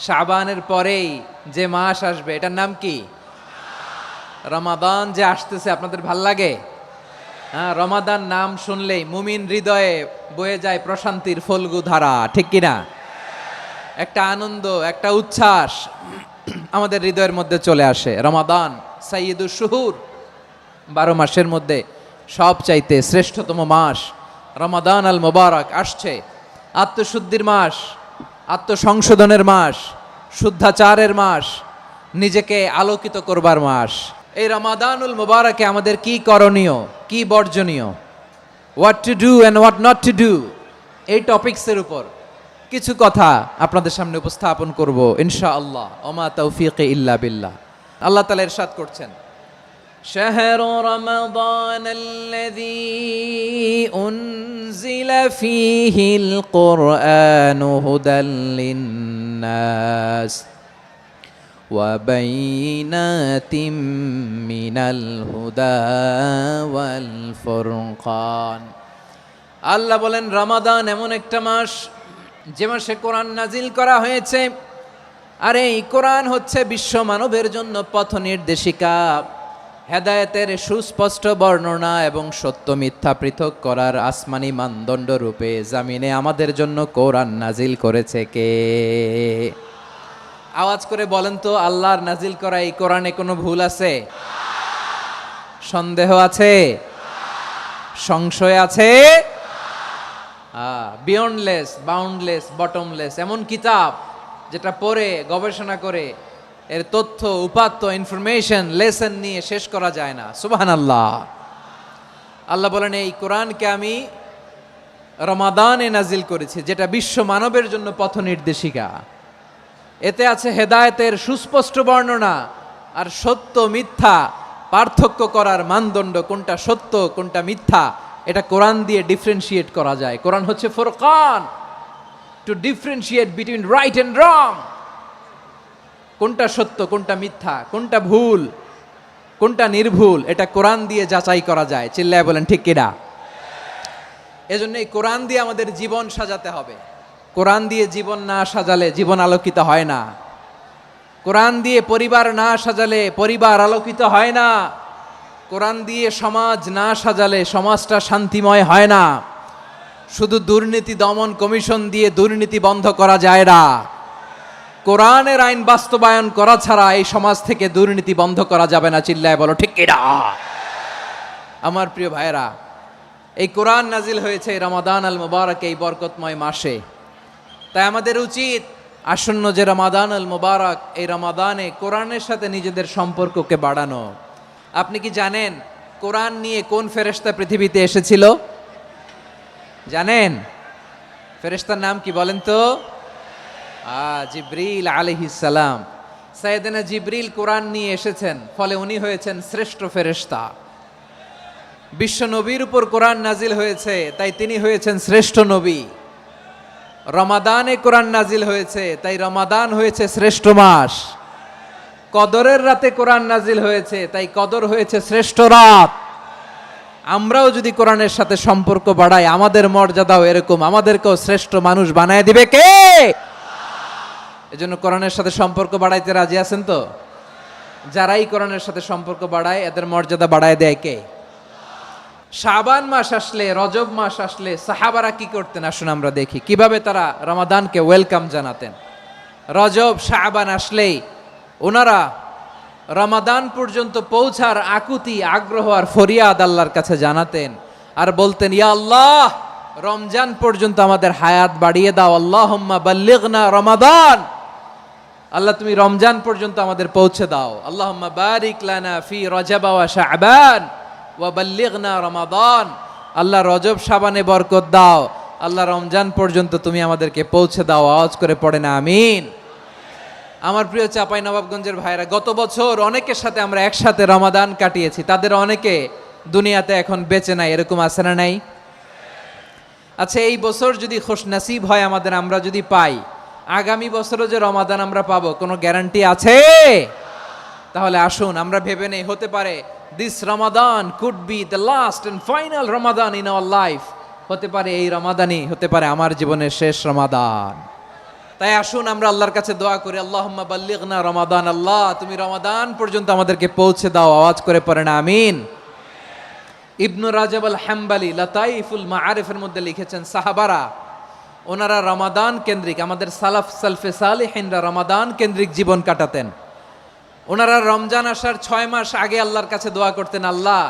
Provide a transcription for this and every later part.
শাবানের পরেই যে মাস আসবে এটার নাম কি? রমাদান যে আসতেছে, আপনাদের ভাল লাগে? হ্যাঁ, রমাদান নাম শুনলেই মুমিন হৃদয়ে বয়ে যায় প্রশান্তির ফল্গু ধারা, ঠিক কিনা? একটা আনন্দ, একটা উচ্ছ্বাস আমাদের হৃদয়ের মধ্যে চলে আসে। রমাদান সাইয়্যিদুশ শুহুর, 12 মাসের মধ্যে সব চাইতে শ্রেষ্ঠতম মাস রমাদান আল মোবারক আসছে। আত্মশুদ্ধির মাস, আত্মসংশোধনের মাস, শুদ্ধাচারের মাস, নিজেকে আলোকিত করবার মাস। এই রমাদানুল মোবারকে আমাদের কি করণীয়, কি বর্জনীয়, what to do and what not to do, এই টপিকসের উপর কিছু কথা আপনাদের সামনে উপস্থাপন করব ইনশাআল্লাহ। ওমা তৌফিকে ইল্লা বিল্লাহ। আল্লাহ তাআলা ইরশাদ করছেন, شهر رمضان الذي أنزل فيه القرآن هدى للناس وبينات من الهدى والفرقان। আল্লাহ বলেন রমাদান এমন একটা মাস যে মাসে কোরআন নাজিল করা হয়েছে, আর এই কোরআন হচ্ছে বিশ্ব মানবের জন্য পথ নির্দেশিকা, হেদায়েতের সুস্পষ্ট বর্ণনা এবং সত্য মিথ্যা পৃথক করার আসমানি মানদণ্ড রূপে জামিনে আমাদের জন্য কোরআন নাজিল করেছে কে? আওয়াজ করে বলেন তো, আল্লাহর নাজিল করা এই কোরআনে কোনো ভুল আছে? সন্দেহ আছে? সংশয় আছে? বিয়ন্ডলেস, বাউন্ডলেস, বটমলেস, এমন কিতাব যেটা পড়ে গবেষণা করে এর তথ্য, উপাত্ত, ইনফরমেশন, লেসন নিয়ে শেষ করা যায় না। সুবহানাল্লাহ। আল্লাহ বলেন এই কোরআনকে আমি রমাদানে নাজিল করেছি, যেটা বিশ্ব মানবের জন্য পথ নির্দেশিকা। এতে আছে হেদায়েতের সুস্পষ্ট বর্ণনা আর সত্য মিথ্যা পার্থক্য করার মানদণ্ড, কোনটা সত্য কোনটা মিথ্যা এটা কোরআন দিয়ে ডিফারেন্সিয়েট করা যায়। কোরআন হচ্ছে Furqan, to differentiate between right and wrong. কোনটা সত্য কোনটা মিথ্যা, কোনটা ভুল কোনটা নির্ভুল, এটা কোরআন দিয়ে যাচাই করা যায়। চিল্লায় বলেন ঠিক কিনা? এজন্য এই কোরআন দিয়ে আমাদের জীবন সাজাতে হবে। কোরআন দিয়ে জীবন না সাজালে জীবন আলোকিত হয় না। কোরআন দিয়ে পরিবার না সাজালে পরিবার আলোকিত হয় না। কোরআন দিয়ে সমাজ না সাজালে সমাজটা শান্তিময় হয় না। শুধু দুর্নীতি দমন কমিশন দিয়ে দুর্নীতি বন্ধ করা যায় না। কোরআনের আইন বাস্তবায়ন করা ছাড়া এই সমাজ থেকে দুর্নীতি বন্ধ করা যাবে না। চিল্লায় বলো ঠিক কিনা? আমার প্রিয় ভাইয়েরা, এই কোরআন নাজিল হয়েছে রমাদান আল মুবারক, এই বরকতময় মাসে। তাই আমাদের উচিত আসন্ন যে রমাদান আল মুবারক, এই রমাদানে কোরআনের সাথে নিজেদের সম্পর্ককে বাড়ানো। আপনি কি জানেন কোরআন নিয়ে কোন ফেরেশতা পৃথিবীতে এসেছিল? জানেন? ফেরেশতার নাম কি বলেন তো? জিবরিল আলাইহিস সালাম। সাইয়েদনা জিবরিল কোরআন নিয়ে এসেছেন, ফলে উনি হয়েছেন শ্রেষ্ঠ ফেরেশতা। বিশ্ব নবীর উপর কোরআন নাজিল হয়েছে, তাই তিনি হয়েছেন শ্রেষ্ঠ নবী। রমাদানে কোরআন নাজিল হয়েছে, তাই রমাদান হয়েছে শ্রেষ্ঠ মাস। কদরের রাতে কোরআন নাজিল হয়েছে, তাই কদর হয়েছে শ্রেষ্ঠ রাত। আমরাও যদি কোরআনের সাথে সম্পর্ক বাড়াই, আমাদের মর্যাদাও এরকম, আমাদেরকেও শ্রেষ্ঠ মানুষ বানায় দিবে কে? এজন্য কোরআনের সাথে সম্পর্ক বাড়াইতে রাজি আছেন তো? যারাই কোরআনের সাথে সম্পর্ক বাড়ায় এদের মর্যাদা বাড়ায় দেয় কে? শাবান মাস আসলে, রজব মাস আসলে সাহাবারা কি করতেন আসুন আমরা দেখি কিভাবে তারা রমাদানকে ওয়েলকাম জানাতেন। রজব শাবান আসলেই ওনারা রমাদান পর্যন্ত পৌঁছার আকুতি, আগ্রহ আর ফরিয়াদ আল্লাহর কাছে জানাতেন আর বলতেন, ইয়া আল্লাহ, রমজান পর্যন্ত আমাদের হায়াত বাড়িয়ে দাও। আল্লাহুম্মা বাল্লিগনা রমাদান, আল্লাহ তুমি রমজান পর্যন্ত আমাদের পৌঁছে দাও। আল্লাহুম্মা বারিক লানা ফি রজব ওয়া শাবান ওয়া বাল্লিগনা রমাদান, আল্লাহ রজব শাবানে বরকত দাও, আল্লাহ রমজান পর্যন্ত তুমি আমাদেরকে পৌঁছে দাও। আওয়াজ করে পড়ে না আমিন। আমার প্রিয় চাঁপাইনবাবগঞ্জের ভাইরা, গত বছর অনেকের সাথে আমরা একসাথে রমাদান কাটিয়েছি, তাদের অনেকে দুনিয়াতে এখন বেঁচে নাই, এরকম আছে না নাই? আচ্ছা, এই বছর যদি খুশনসিব হয় আমাদের, আমরা যদি পাই, আগামী বছরও যে রমাদান আমরা পাবো কোনো গ্যারান্টি আছে? তাহলে আসুন আমরা ভেবে নেই, হতে পারে this Ramadan could be the last and final Ramadan in our life. হতে পারে এই রমাদানই হতে পারে আমার জীবনের শেষ রমাদান। তাই আসুন আমরা আল্লাহর কাছে দোয়া করি, আল্লাহুম্মা বাল্লিগনা রমাদান, আল্লাহ তুমি রমাদান পর্যন্ত আমাদেরকে পৌঁছে দাও। আওয়াজ করে পড়েন আমিন। ইবনু রাজাব আল হাম্বালি লাতাইফুল মাআরিফের মধ্যে লিখেছেন, সাহাবারা ওনারা রমাদান কেন্দ্রিক, আমাদের সালফে সালিহিনরা রমাদান কেন্দ্রিক জীবন কাটাতেন। ওনারা রমজান আসার 6 মাস আগে আল্লাহর কাছে দোয়া করতেন, আল্লাহ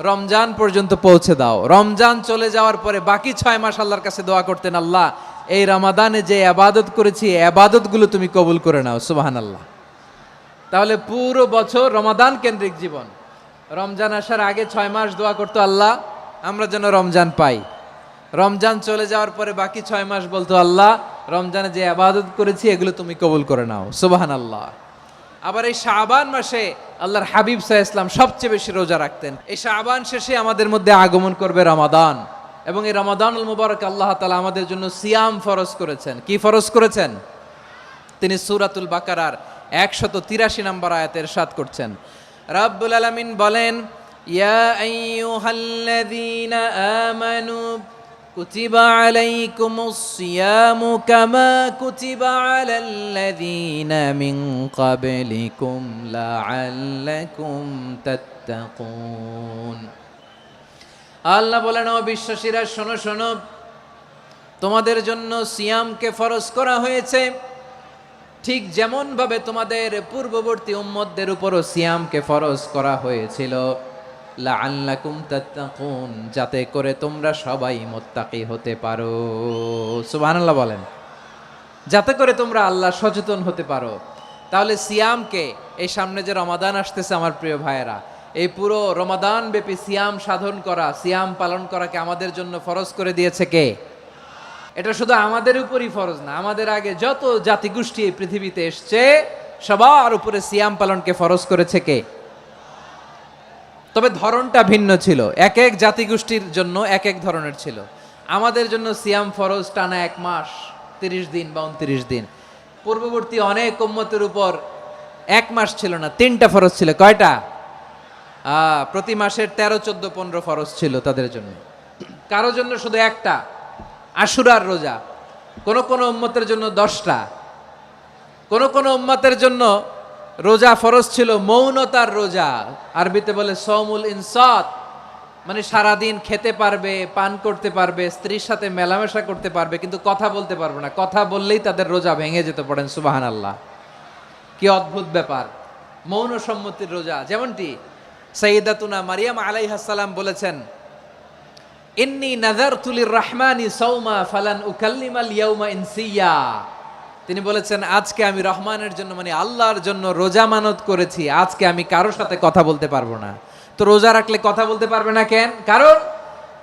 রমজান পর্যন্ত পৌঁছে দাও। রমজান চলে যাওয়ার পরে বাকি 6 মাস আল্লাহর কাছে দোয়া করতেন, আল্লাহ এই রমাদানে যে ইবাদত করেছি এই ইবাদতগুলো তুমি কবুল করে নাও। সুবহানাল্লাহ। তাহলে পুরো বছর রমাদান কেন্দ্রিক জীবন। রমজান আসার আগে 6 মাস দোয়া করতো, আল্লাহ আমরা যেন রমজান পাই। রমজান চলে যাওয়ার পরে বাকি 6 মাস বলতো, আল্লাহ রমজানে যে ইবাদত করেছি এগুলো তুমি কবুল করে নাও। সুবহানাল্লাহ। আবার এই শাবান মাসে আল্লাহর হাবিব সাল্লাল্লাহু আলাইহি ওয়াসাল্লাম সবচেয়ে বেশি রোজা রাখতেন। এই শাবান শেষে আমাদের মধ্যে আগমন করবে রমাদান, এবং এই রমাদানুল মুবারক আল্লাহ তাআলা আমাদের জন্য সিয়াম ফরজ করেছেন। কি ফরজ করেছেন? তিনি সূরাতুল বাকারার 183 নম্বর আয়াতে ইরশাদ করছেন, রাব্বুল আলামিন বলেন, ইয়া আইয়ুহাল্লাযীনা আমানু কুতিবা আলাইকুমুস সিয়ামু কামা কুতিবা আলাল্লাযীনা মিন ক্বাবলিকুম লাআল্লাকুম তাত্তাকুন। আল্লাহ বলেন, ও বিশ্বাসীরা শোনো শোনো, তোমাদের জন্য সিয়ামকে ফরজ করা হয়েছে, ঠিক যেমন ভাবে তোমাদের পূর্ববর্তী উম্মতদের উপরও সিয়ামকে ফরজ করা হয়েছিল, লাআল্লাকুম তাত্তাকুন, যাতে করে তোমরা সবাই মুত্তাকি হতে পারো। সুবহানাল্লাহ বলেন, যাতে করে তোমরা আল্লাহ সচেতন হতে পারো। তাহলে সিয়ামকে, এই সামনে যে রমাদান আসতেছে আমার প্রিয় ভাইয়েরা, এই পুরো রমাদান ব্যাপী সিয়াম সাধন করা, সিয়াম পালন করাকে আমাদের জন্য ফরজ করে দিয়েছে কে? এটা শুধু আমাদের উপরই ফরজ না, আমাদের আগে যত জাতিগোষ্ঠী এই পৃথিবীতে এসছে সবার উপরে সিয়াম পালনকে ফরজ করেছে কে? তবে ধরনটা ভিন্ন ছিল, এক এক জাতিগোষ্ঠীর জন্য এক এক ধরনের ছিল। আমাদের জন্য সিয়াম ফরজ টানা 1 মাস 30 দিন বা 29 দিন। পূর্ববর্তী অনেক উম্মতের উপর 1 মাস ছিল না, 3টা ফরজ ছিল। কয়টা? প্রতি মাসের 13, 14, 15 ফরজ ছিল তাদের জন্য। কারো জন্য শুধু একটা, আশুরার রোজা। কোন কোন উম্মতের জন্য 10টা। কোন কোন উম্মতের জন্য রোজা ফরজ ছিল মৌনতার রোজা, আরবিতে বলে সৌমুল ইনসাত, মানে সারাদিন খেতে পারবে, পান করতে পারবে, স্ত্রীর সাথে মেলামেশা করতে পারবে, কিন্তু কথা বলতে পারবে না। কথা বললেই তাদের রোজা ভেঙে যেতে। পড়েন সুবহানাল্লাহ। কি অদ্ভুত ব্যাপার! মৌন সম্মতির রোজা। যেমনটি সাইয়্যিদাতুনা মারিয়াম আলাইহাস সালাম বলেছেন, ইন্নী নাযারতু লির-রাহমানি সাওমা ফালান উকাল্লিমাল ইয়াওমা ইনসিয়া। তিনি বলেছেন, আজকে আমি রহমানের জন্য, মানে আল্লাহর জন্য রোজা মানত করেছি, আজকে আমি কারোর সাথে কথা বলতে পারবো না। তো রোজা রাখলে কথা বলতে পারবে না কেন? কারণ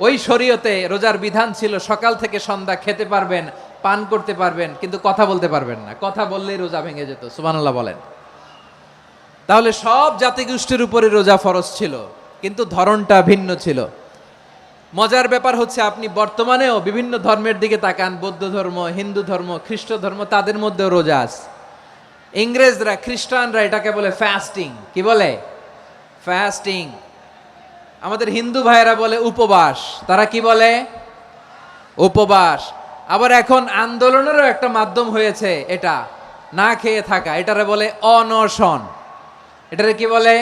ওই শরীয়তে রোজার বিধান ছিল সকাল থেকে সন্ধ্যা খেতে পারবেন, পান করতে পারবেন, কিন্তু কথা বলতে পারবেন না। কথা বললেই রোজা ভেঙে যেত। সুবহানাল্লাহ বলেন। তাহলে সব জাতিগোষ্ঠীর উপরে রোজা ফরজ ছিল, কিন্তু ধরনটা ভিন্ন ছিল। মজার ব্যাপার হচ্ছে, আপনি বর্তমানেও বিভিন্ন ধর্মের দিকে তাকান, বৌদ্ধ ধর্ম, হিন্দু ধর্ম, খ্রিস্ট ধর্ম, তাদের মধ্যেও রোজা আছে। ইংরেজরা, খ্রিস্টানরা এটাকে বলে ফাস্টিং। কি বলে? ফাস্টিং। আমাদের হিন্দু ভাইয়েরা বলে উপবাস। তারা কি বলে? উপবাস। আবার এখন আন্দোলনেরও একটা মাধ্যম হয়েছে এটা, না খেয়ে থাকা। এটারে বলে অনশন। এটারে কি বলে?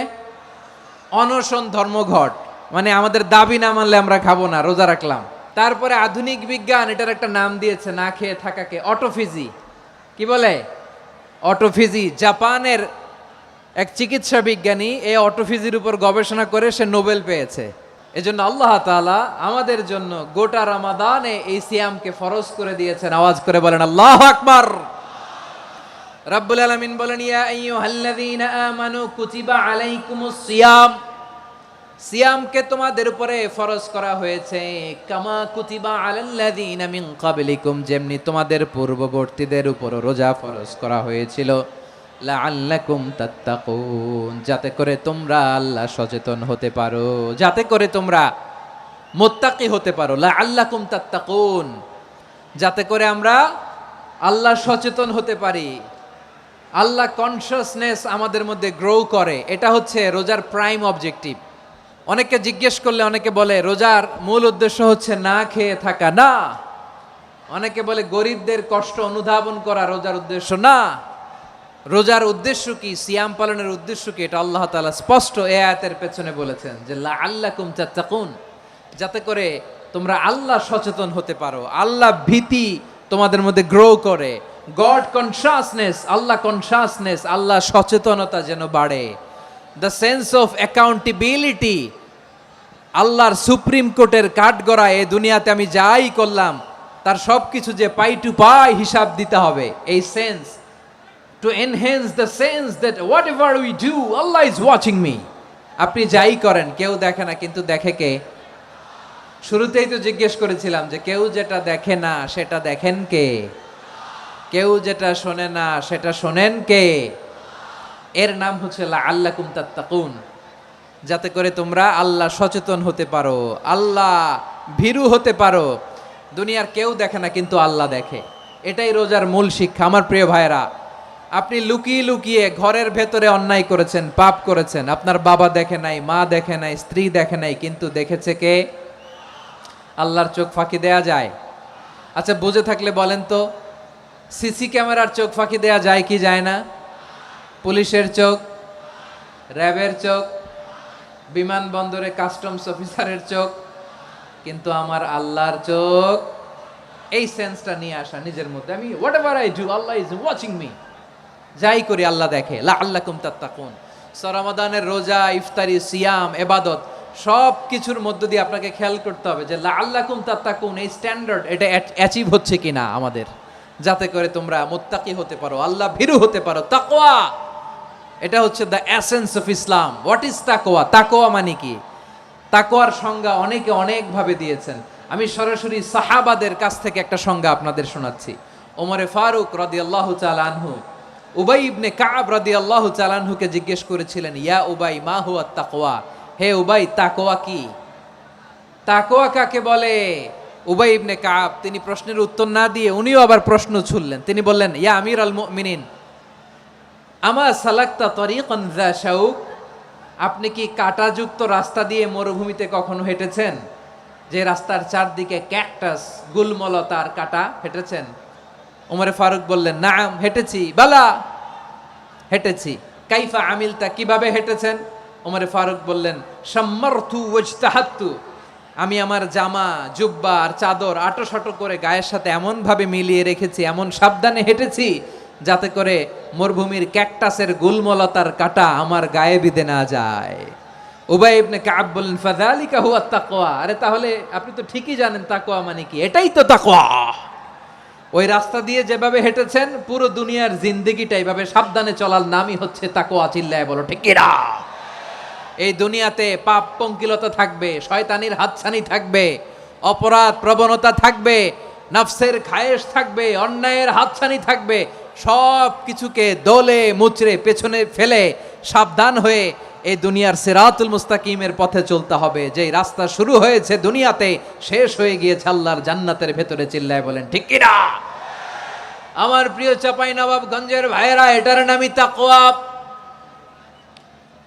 অনশন ধর্মঘট। মানে আমাদের দাবি না মানলে আমরা খাবো না, রোজা রাখলাম। তারপরে আধুনিক বিজ্ঞান এটার একটা নাম দিয়েছে না খেয়ে থাকাকে, অটোফিজি। কি বলে? অটোফিজি। জাপানের এক চিকিৎসা বিজ্ঞানী এই অটোফিজির উপর গবেষণা করে সে নোবেল পেয়েছে। এজন্য আল্লাহ তাআলা আমাদের জন্য গোটা রমাদানে এই সিয়ামকে ফরজ করে দিয়েছেন। আওয়াজ করে বলেন আল্লাহু আকবার। রাব্বুল আলামিন বলেন, ইয়া আইয়ুহাল্লাযীনা আমানু কুতিবা আলাইকুমুস সিয়াম, সিয়ামকে তোমাদের উপরে ফরজ করা হয়েছে, কামা কুতিবা আলাল্লাযীনা মিন ক্বাবলিকুম, যেমনি তোমাদের পূর্ববর্তীদের উপর রোজা ফরজ করা হয়েছিল, লাআল্লাকুম তাত্তাকুন, যাতে করে তোমরা আল্লাহ সচেতন হতে পারো, যাতে করে তোমরা মুত্তাকি হতে পারো। লাআল্লাকুম তাত্তাকুন, যাতে করে আমরা আল্লাহ সচেতন হতে পারি, আল্লাহ কনসিয়াসনেস আমাদের মধ্যে গ্রো করে। এটা হচ্ছে রোজার প্রাইম অবজেক্টিভ। অনেকে জিজ্ঞেস করলে অনেকে বলে রোজার মূল উদ্দেশ্য হচ্ছে না খেয়ে থাকা। না, অনেকে বলে গরিবদের কষ্ট অনুধাবন করা রোজার উদ্দেশ্য না। রোজার উদ্দেশ্য কি, সিয়াম পালনের উদ্দেশ্য কি, এটা আল্লাহ তাআলা স্পষ্ট এই আয়াতের পেছনে বলেছেন যে লাআল্লাকুম তাত্তাকুন, যাতে করে তোমরা আল্লাহ সচেতন হতে পারো, আল্লাহ ভীতি তোমাদের মধ্যে গ্রো করে, গড কনসাসনেস, আল্লাহ কনসাসনেস, আল্লাহ সচেতনতা যেন বাড়ে, দ্য সেন্স অফ অ্যাকাউন্টেবিলিটি, আল্লাহর সুপ্রিম কোর্টের কাঠগড়া এই দুনিয়াতে আমি যাই করলাম তার সব কিছু যে পাই টু পাই হিসাব দিতে হবে, এই sense, to enhance the sense that what ever we do Allah is watching me. আপনি যাই করেন কেউ দেখে না, কিন্তু দেখে কে? শুরুতেই তো জিজ্ঞেস করেছিলাম যে কেউ যেটা দেখে না সেটা দেখেন কে? কেউ যেটা শোনে না সেটা শোনেন কে? এর নাম হচ্ছে লাআল্লাকুম তাত্তাকুন, যাতে করে তোমরা আল্লাহ সচেতন হতে পারো, আল্লাহ ভীরু হতে পারো। দুনিয়ার কেউ দেখে না, কিন্তু আল্লাহ দেখে। এটাই রোজার মূল শিক্ষা। আমার প্রিয় ভাইরা, আপনি লুকিয়ে লুকিয়ে ঘরের ভেতরে অন্যায় করেছেন, পাপ করেছেন, আপনার বাবা দেখে নাই, মা দেখে নাই, স্ত্রী দেখে নাই, কিন্তু দেখেছে কে? আল্লাহর চোখ ফাঁকি দেয়া যায়? আচ্ছা, বুঝে থাকলে বলেন তো, সিসি ক্যামেরার চোখ ফাঁকি দেয়া যায় কি যায় না? পুলিশের চোখ, র্যাবের চোখ, বিমানবন্দরে কাস্টমস অফিসারের চোখ, কিন্তু আমার আল্লাহর চোখ। এই সেন্সটা নিয়ে আসা নিজের মধ্যে, আমি what ever I do Allah is watching me, যাই করি আল্লাহ দেখে। লাআল্লাকুম তাত্তাকুন। রমাদানের রোজা, ইফতারি, সিয়াম, ইবাদত সব কিছুর মধ্য দিয়ে আপনাকে খেয়াল করতে হবে যে লাআল্লাকুম তাত্তাকুন এই স্ট্যান্ডার্ড এটা অ্যাচিভ হচ্ছে কিনা আমাদের, যাতে করে তোমরা মুত্তাকি হতে পারো, আল্লাহ ভীরু হতে পারো। তাকওয়া, এটা হচ্ছে the essence of Islam. What is তাকওয়া? তাকওয়া মানে কি? তাকওয়ার সংজ্ঞা অনেকে অনেকভাবে দিয়েছেন। আমি সরাসরি সাহাবাদের কাছ থেকে একটা সংজ্ঞা আপনাদের শোনাচ্ছি। ওমরে ফারুক রাদিয়াল্লাহু তাআলা আনহু উবাই ইবনে কাব রাদিয়াল্লাহু তাআলা আনহুকে জিজ্ঞেস করেছিলেন, ইয়া উবাই মা হুয়া তাকওয়া, হে উবাই তাকওয়া কি? তাকওয়া কাকে বলে? উবাই ইবনে কাব তিনি প্রশ্নের উত্তর না দিয়ে উনিও আবার প্রশ্ন ছুড়লেন। তিনি বললেন, ইয়া আমিরাল মুমিনিন আমা সালাকতা তরিকান যা শাউক, আপনি কি কাঁটাযুক্ত রাস্তা দিয়ে মরুভূমিতে কখনো হেঁটেছেন? যে রাস্তার চারদিকে ক্যাকটাস, গুলমলতার কাঁটা, হেঁটেছেন? ওমরে ফারুক বললেন, নাম হেঁটেছি। বালা, হেঁটেছি। কাইফা আমিলতা, কিভাবে হেঁটেছেন? ওমরে ফারুক বললেন, শাম্মারতু ওয়াজতাহাত্তু, আমি আমার জামা, জুব্বা আর চাদর আটোসাটো করে গায়ের সাথে এমন ভাবে মিলিয়ে রেখেছি, এমন সাবধানে হেঁটেছি যাতে করে মরুভূমির ক্যাকটাসের গুলমলতার কাঁটা আমার গায়ে বিঁধে না যায়। উবাই ইবনে কাব বললেন, ফাযালিকা হুয়া তাকওয়া, আরে তাহলে আপনি তো ঠিকই জানেন তাকওয়া মানে কি, এটাই তো তাকওয়া। ওই রাস্তা দিয়ে যেভাবে হেঁটেছেন পুরো দুনিয়ার জিন্দেগিটা এইভাবে সাবধানে চলার নামই হচ্ছে তাকওয়া। চিল্লায় বলো ঠিক কিনা? এই দুনিয়াতে পাপ পঙ্কিলতা থাকবে, শয়তানির হাতছানি থাকবে, অপরাধ প্রবণতা থাকবে, নফসের খায়েশ থাকবে, অন্যায়ের হাতছানি থাকবে, সব কিছুকে দোলে মুচড়ে পেছনে ফেলে সাবধান হয়ে এই দুনিয়ার সিরাতুল মুস্তাকিমের পথে চলতে হবে। যেই রাস্তা শুরু হয়েছে দুনিয়াতে, শেষ হয়ে গিয়েছে আল্লাহর জান্নাতের ভেতরে। চিল্লায় বলেন ঠিক কিনা? আমার প্রিয় চাপাই নবাবগঞ্জের ভাইয়েরা, এটার নামই তাকওয়া।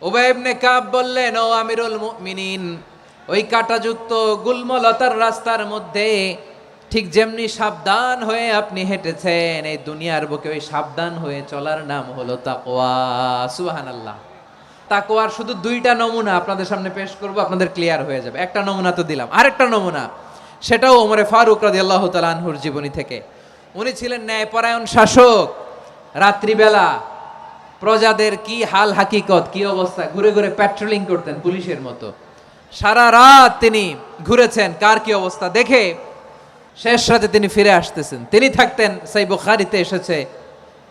উবাই ইবনে কাব বললেন, ও আমিরুল মুমিনিন, ওই কাঁটাযুক্ত গুলমলতার রাস্তার মধ্যে ঠিক যেমনি সাবধান হয়ে আপনি হেঁটেছেন, এই দুনিয়ার বুকে ওই সাবধান হয়ে চলার নাম হলো তাকওয়া। সুবহানাল্লাহ। তাকওয়ার শুধু দুইটা নমুনা আপনাদের সামনে পেশ করব, আপনাদের ক্লিয়ার হয়ে যাবে। একটা নমুনা তো দিলাম, আরেকটা নমুনা, সেটাও ওমরে ফারুক রাদিয়াল্লাহু তাআলা আনহুর জীবনী থেকে। উনি ছিলেন ন্যায়পরায়ণ শাসক। রাত্রিবেলা প্রজাদের কি হাল হাকিকত, কি অবস্থা, ঘুরে ঘুরে প্যাট্রোলিং করতেন পুলিশের মতো। সারা রাত তিনি ঘুরেছেন কার কি অবস্থা দেখে, শেষ রাতে তিনি ফিরে আসতেছেন। তিনি থাকতেন, সেই বুখারীতে এসেছে,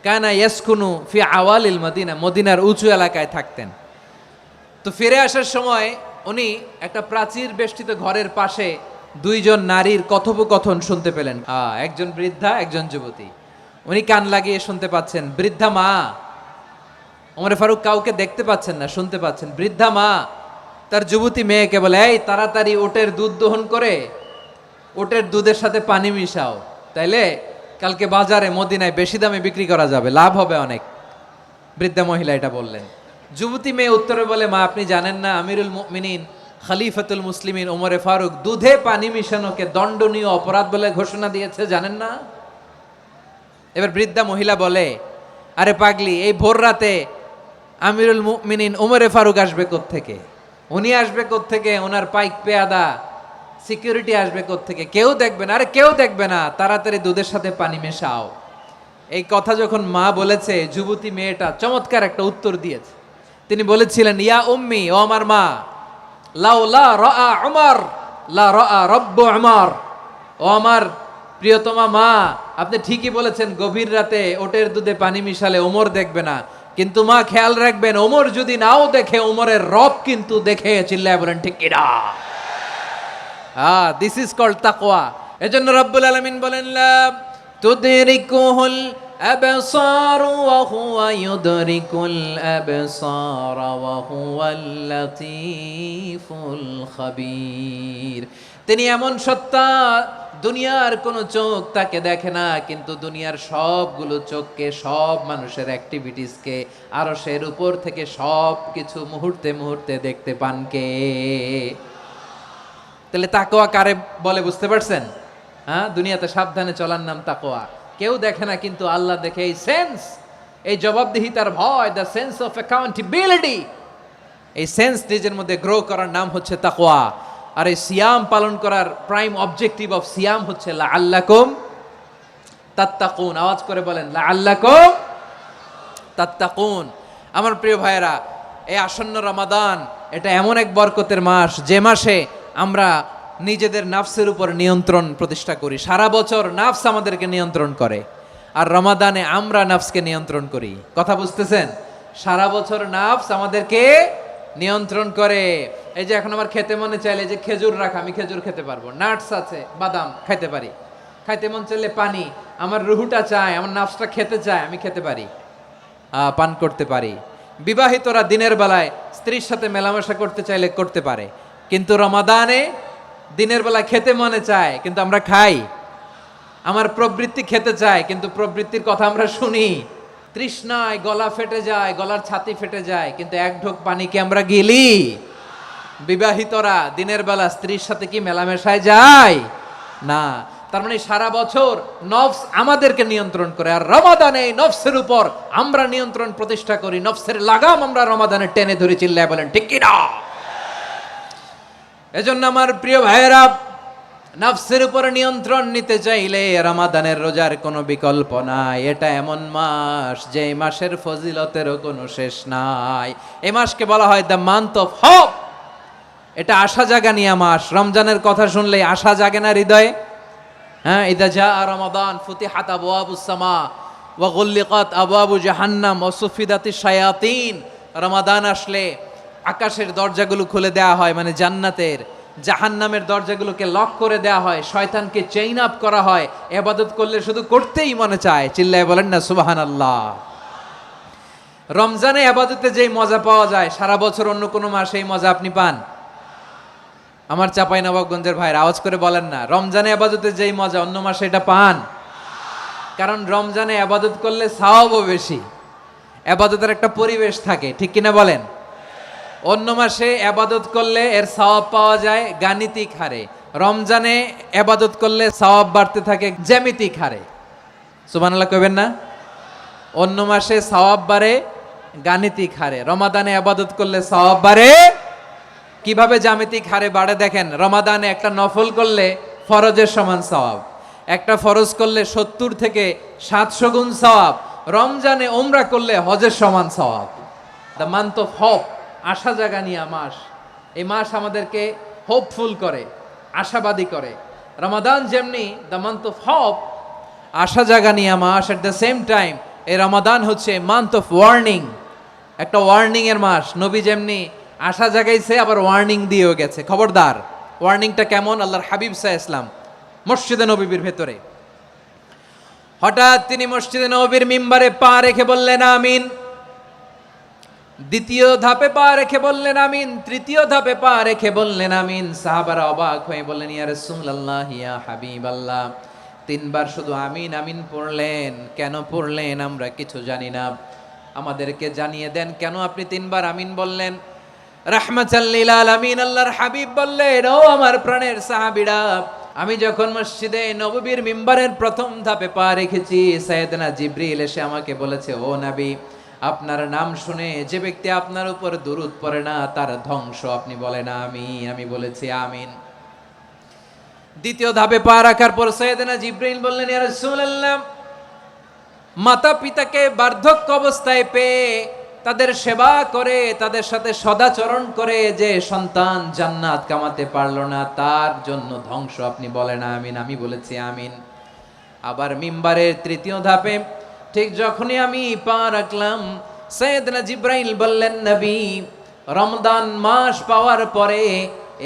কানা ইয়াসকুনু ফি আওয়ালিল মদিনা, মদিনার উঁচু এলাকায় থাকতেন। তো ফিরে আসার সময় উনি একটা প্রাচীর বেষ্টিত ঘরের পাশে দুইজন নারীর কথোপকথন শুনতে পেলেন। একজন বৃদ্ধা, একজন যুবতী। উনি কান লাগিয়ে শুনতে পাচ্ছেন। বৃদ্ধা মা, ওমর ফারুক কাউকে দেখতে পাচ্ছেন না, শুনতে পাচ্ছেন। বৃদ্ধা মা তার যুবতী মেয়েকে বলে, এই তাড়াতাড়ি ওটের দুধ দহন করে ওটের দুধের সাথে পানি মিশাও, তাইলে কালকে বাজারে মদিনায় বেশি দামে বিক্রি করা যাবে, লাভ হবে অনেক। বৃদ্ধা মহিলা এটা বললেন। যুবতী মেয়ে উত্তরে বলে, মা আপনি জানেন না আমিরুল মুমিনিন খলিফাতুল মুসলিমিন ওমরে ফারুক দুধে পানি মিশানোকে দণ্ডনীয় অপরাধ বলে ঘোষণা দিয়েছে, জানেন না? এবার বৃদ্ধা মহিলা বলে, আরে পাগলি, এই ভোর রাতে আমিরুল মুমিনিন ওমরে ফারুক আসবে কোত্থেকে? উনি আসবে কোত্থেকে? ওনার পাইক পেয়াদা সিকিউরিটি আসবে কোত্থেকে? কেউ দেখবে না। আরে কেউ দেখবে না, তাড়াতাড়ি দুধের সাথে পানি মেশাও। এই কথা যখন মা বলেছে, যুবতী মেয়েটা চমৎকার একটা উত্তর দিয়েছে। তিনি বলেছিলেন, ইয়া উম্মি, ও আমার মা, লাউলা রাআ উমর লা রাআ রব্বু উমর। ও আমার প্রিয়তমা মা, আপনি ঠিকই বলেছেন, গভীর রাতে ওটের দুধে পানি মিশালে ওমর দেখবে না, কিন্তু মা খেয়াল রাখবেন, ওমর যদি নাও দেখে, ওমরের রব কিন্তু দেখে। চিল্লায় বলেন ঠিক কিনা? দিস ইজ কল্ড তাকওয়া। এজন্য রব্বুল আলামিন বলেন, লা তুদরিকুহুল আবসার ওয়া হুয়া ইউদরিকুল আবসার ওয়া হুয়াল লাতীফুল খাবীর। তিনি এমন সত্তা, দুনিয়ার কোন চোখ তাকে দেখে না, কিন্তু দুনিয়ার সবগুলো চোখকে, সব মানুষের অ্যাক্টিভিটিসকে, আরশের উপর থেকে সব কিছু মুহূর্তে মুহূর্তে দেখতে পান কে? তাহলে তাকওয়া কারে বলে বুঝতে পারছেন? দুনিয়াতে সাবধানে চলার নাম তাকওয়া। কেউ দেখে না, কিন্তু আল্লাহ দেখে। এই সেন্স, এই জবাবদিহিতার ভয়, দ্য সেন্স অফ অ্যাকাউন্টেবিলিটি, এই সেন্স নিজের মধ্যে গ্রো করার নাম হচ্ছে তাকওয়া। আর এই সিয়াম পালন করার প্রাইম অবজেক্টিভ অফ সিয়াম হচ্ছে লাআল্লাকুম তাত্তাকুন। আওয়াজ করে বলেন, লাআল্লাকুম তাত্তাকুন। আমার প্রিয় ভাইয়েরা, এই আসন্ন রমাদান, এটা এমন এক বরকতের মাস, যে মাসে আমরা নিজেদের নাফসের উপর নিয়ন্ত্রণ প্রতিষ্ঠা করি। সারা বছর নাফস আমাদেরকে নিয়ন্ত্রণ করে, আর রমাদানে আমরা নাফসকে নিয়ন্ত্রণ করি। কথা বুঝতেছেন? সারা বছর নাফস আমাদেরকে নিয়ন্ত্রণ করে। এই যে এখন আমার খেতে মনে চাইলে যে খেজুর রাখা, আমি খেজুর খেতে পারবো, নাটস আছে, বাদাম খাইতে পারি। খাইতে মন চাইলে পানি, আমার রুহুটা চায়, আমার নাফসটা খেতে চায়, আমি খেতে পারি, পান করতে পারি। বিবাহিতরা দিনের বেলায় স্ত্রীর সাথে মেলামেশা করতে চাইলে করতে পারে, কিন্তু রমাদানে দিনের বেলায় খেতে মনে চায়, কিন্তু আমরা খাই। আমার প্রবৃত্তি খেতে চায়, কিন্তু প্রবৃত্তির কথা আমরা শুনি। তৃষ্ণায় গলা ফেটে যায়, গলার ছাতি ফেটে যায়, কিন্তু এক ঢোক পানিকে আমরা গিলি। বিবাহিতরা দিনের বেলা স্ত্রীর সাথে কি মেলামেশায় যায়? না। তার মানে সারা বছর নফস আমাদেরকে নিয়ন্ত্রণ করে, আর রমাদানে নফসের উপর আমরা নিয়ন্ত্রণ প্রতিষ্ঠা করি। নফসের লাগাম আমরা রমাদানে টেনে ধরে। চিল্লায় বলেন ঠিক কি না? এজন্য আমার প্রিয় ভাইয়েরা, নফসের উপর নিয়ন্ত্রণ নিতে চাইলে রমাদানের রোজার কোনো বিকল্প নাই। এটা এমন মাস, যে মাসের ফজিলতেরও কোনো শেষ নাই। এই মাসকে বলা হয় দ্য মান্থ অফ হোপ। এটা আশা জাগানিয়া মাস। রমজানের কথা শুনলে আশা জাগে না হৃদয়ে? ইদা জাআ রমাদান ফুতিহাত আবওয়াবুস সামা ওয়া গুল্লিকাত আবওয়াবু জাহান্নাম ওয়া সুফিদাতিশ শায়াতিন। রমাদান আসলে আকাশের দরজাগুলো খুলে দেওয়া হয়, মানে জান্নাতের। জাহান্নামের দরজাগুলোকে লক করে দেওয়া হয়, শয়তানকে চেইন আপ করা হয়। ইবাদত করলে শুধু করতেই মনে চায়। চিল্লায় বলেন না সুবহানাল্লাহ। রমজানে ইবাদতে যেই মজা পাওয়া যায়, সারা বছর অন্য কোনো মাসে এই মজা আপনি পান? আমার চাঁপাইনবাবগঞ্জের ভাইরা আওয়াজ করে বলেন না, রমজানে ইবাদতে যেই মজা অন্য মাসে এটা পান? কারণ রমজানে ইবাদত করলে সওয়াবও বেশি, ইবাদতের একটা পরিবেশ থাকে, ঠিক কিনা বলেন? অন্য মাসে ইবাদত করলে এর সওয়াব পাওয়া যায় গাণিতিক হারে, রমজানে ইবাদত করলে সওয়াব বাড়তে থাকে জ্যামিতিক হারে। সুবহানাল্লাহ কইবেন না? অন্য মাসে সওয়াব বাড়ে গাণিতিক হারে, রমাদানে ইবাদত করলে সওয়াব বাড়ে কিভাবে? জ্যামিতিক হারে বাড়ে। দেখেন, রমাদানে একটা নফল করলে ফরজের সমান সওয়াব, একটা ফরজ করলে 70 থেকে 700 গুণ সওয়াব। রমজানে ওমরা করলে হজের সমান সওয়াব। দ্য মান্থ অফ হোপ, আশা জাগানিয়া মাস। এই মাস আমাদেরকে হোপফুল করে, আশাবাদী করে। রমাদান যেমনি দ্য মান্থ অফ হোপ, আশা জাগানিয়া মাস, এট দ্য সেম টাইম এই রমাদান হচ্ছে মান্থ অফ ওয়ার্নিং, একটা ওয়ার্নিং এর মাস। নবী যেমনি আশা জাগাইছে, আবার ওয়ার্নিং দিয়েও গেছে, খবরদার। ওয়ার্নিংটা কেমন? আল্লাহর হাবিব সাল্লাল্লাহু আলাইহি ওয়াসাল্লাম মসজিদে নববীর ভেতরে, হঠাৎ তিনি মসজিদে নববীর মিম্বারে পা রেখে বললেন আমিন। দ্বিতীয় ধাপে পা রেখে বললেন আমিন, তৃতীয় ধাপে পা রেখে বললেন আমিন। সাহাবারা অবাক হয়ে বললেন, ইয়া রাসূলুল্লাহ, ইয়া হাবিবাল্লাহ, 3 বার শুধু আমিন আমিন পড়লেন, কেন পড়লেন আমরা কিছু জানি না, আমাদেরকে জানিয়ে দেন কেন আপনি 3 বার আমিন বললেন। রাহমাতাল লিল আলামিন আল্লাহর হাবিব বললেন, ও আমার প্রাণের সাহাবীরা, আমি যখন মসজিদে নববীর মিম্বারের প্রথম ধাপে পা রেখেছি, সাইয়েদনা জিবরিল এসে আমাকে বলেছে, ও নবী, আপনার নাম শুনে যে ব্যক্তি আপনার উপর দুরূদ পড়ে না তার ধ্বংস। আপনি বলেন আমিন। আমি বলেছি আমিন। দ্বিতীয় ধাপে পা রাখার পর সাইয়েদনা জিবরিল বললেন, ইয়া রাসূলুল্লাহ, মাতা পিতাকে বার্ধক্য অবস্থায় পেয়ে তাদের সেবা করে, তাদের সাথে সদাচরণ করে যে সন্তান জান্নাত কামাতে পারলো না তার জন্য ধ্বংস। আপনি বলেন আমিন। আমি বলেছি আমিন। আবার মিম্বারের তৃতীয় ধাপে ঠিক যখনই আমি পা রাখলাম, সাইয়েদনা জিবরাইল বললেন, নবী, রমজান মাস পাওয়ার পরে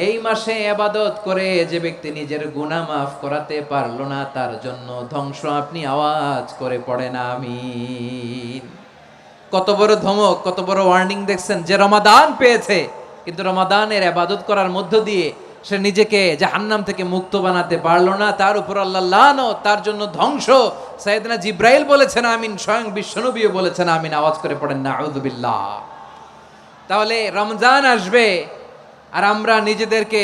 এই মাসে ইবাদত করে যে ব্যক্তি নিজের গুনাহ মাফ করাতে পারলো না তার জন্য ধ্বংস। আপনি আওয়াজ করে পড়েন আমিন। কত বড় ধমক, কত বড় ওয়ার্নিং দেখছেন, যে রমাদান পেয়েছে কিন্তু রমাদানের ইবাদত করার মধ্য দিয়ে সে নিজেকে জাহান্নাম থেকে মুক্ত বানাতে পারলো না, তার উপর আল্লাহ লানত, তার জন্য ধ্বংস। সাইয়েদনা জিবরাইল বলেছেন আমিন, স্বয়ং বিশ্বনবীও বলেছেন আমিন। আওয়াজ করে পড়েন নাউযুবিল্লাহ। তাহলে রমজান আসবে আর আমরা নিজেদেরকে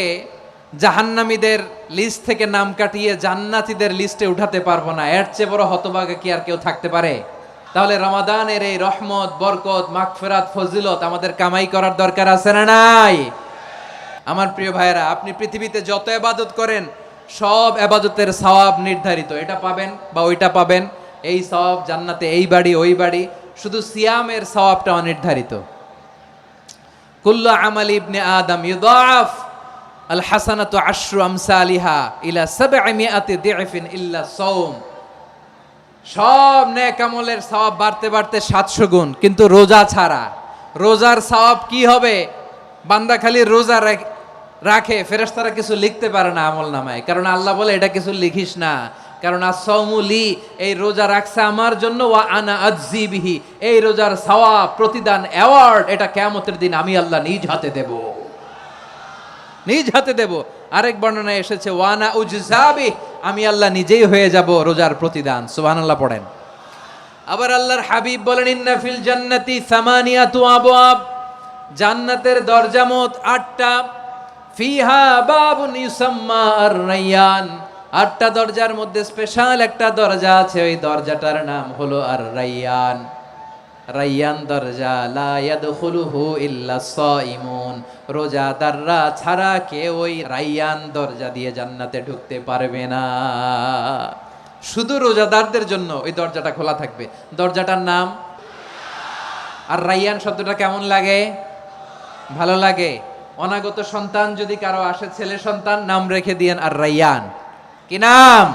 জাহান্নামীদের লিস্ট থেকে নাম কাটিয়ে জান্নাতীদের লিস্টে উঠাতে পারবো না। এর চেয়ে বড় হতভাগা কি আর কেউ থাকতে পারে? তাহলে রমাদানের এই রহমত, বরকত, মাগফিরাত, ফজিলত আমাদের কামাই করার দরকার আছে না নাই? আমার প্রিয় ভাইরা, আপনি পৃথিবীতে যত ইবাদত করেন সব ইবাদতের সওয়াব নির্ধারিত। এটা পাবেন বা ওইটা পাবেন, এই সওয়াব জান্নাতে, এই বাড়ি ওই বাড়ি। শুধু সিয়ামের সওয়াবটা অনির্ধারিত। কুল্লু আমাল ইবনে আদম ইউদাফ আল হাসানাতু আশরু আমসালিহা ইলা 700 দি'ফিন ইল্লা সাওম। সব নেক আমলের সওয়াব বাড়তে বাড়তে 700 গুণ, কিন্তু রোজা ছাড়া। রোজার সওয়াব কি হবে? বান্দা খালি রোজা রাখে, ফেরেশতারা কিছু লিখতে পারে না আমল নামায়, কারণ আল্লাহ বলে এটা কিছু লিখিস না, কারণ as-সাওমু লি, এই রোজা রাখছে আমার জন্য, ওয়া আনা আজজি বিহি, এই রোজার সওয়াব, প্রতিদান, অ্যাওয়ার্ড এটা কিয়ামতের দিন আমি আল্লাহ নিজ হাতে দেব, নিজ হাতে দেব। আরেক বর্ণনায় এসেছে ওয়ানা উজজাবি, আমি আল্লাহ নিজেই হয়ে যাব রোজার প্রতিদান। সুবহানাল্লাহ পড়েন। আবার আল্লাহর হাবিব বলেন, ইন্না ফিল জান্নাতি সামানিয়াতু আবওয়াব, জান্নাতের দরজা মোট 8টা। ফিহা বাবুন ইউসাম্মা আর-রায়্যান, 8টা দরজার মধ্যে স্পেশাল একটা দরজা আছে, ওই দরজাটার নাম হলো আর-রায়্যান। রায়্যান দরজা, লা ইয়াদখুলুহু ইল্লা সাইমুন, রোজাদাররা ছাড়া কেউ ওই রায়্যান দরজা দিয়ে জান্নাতে ঢুকতে পারবে না। শুধু রোজাদারদের জন্য ওই দরজাটা খোলা থাকবে। দরজাটার নাম আর রায়্যান। শব্দটা কেমন লাগে? ভালো লাগে। অনাগত সন্তান যদি কারো আসে, ছেলে সন্তান, নাম রেখে দিয়েন আর রায়্যান। কি নাম?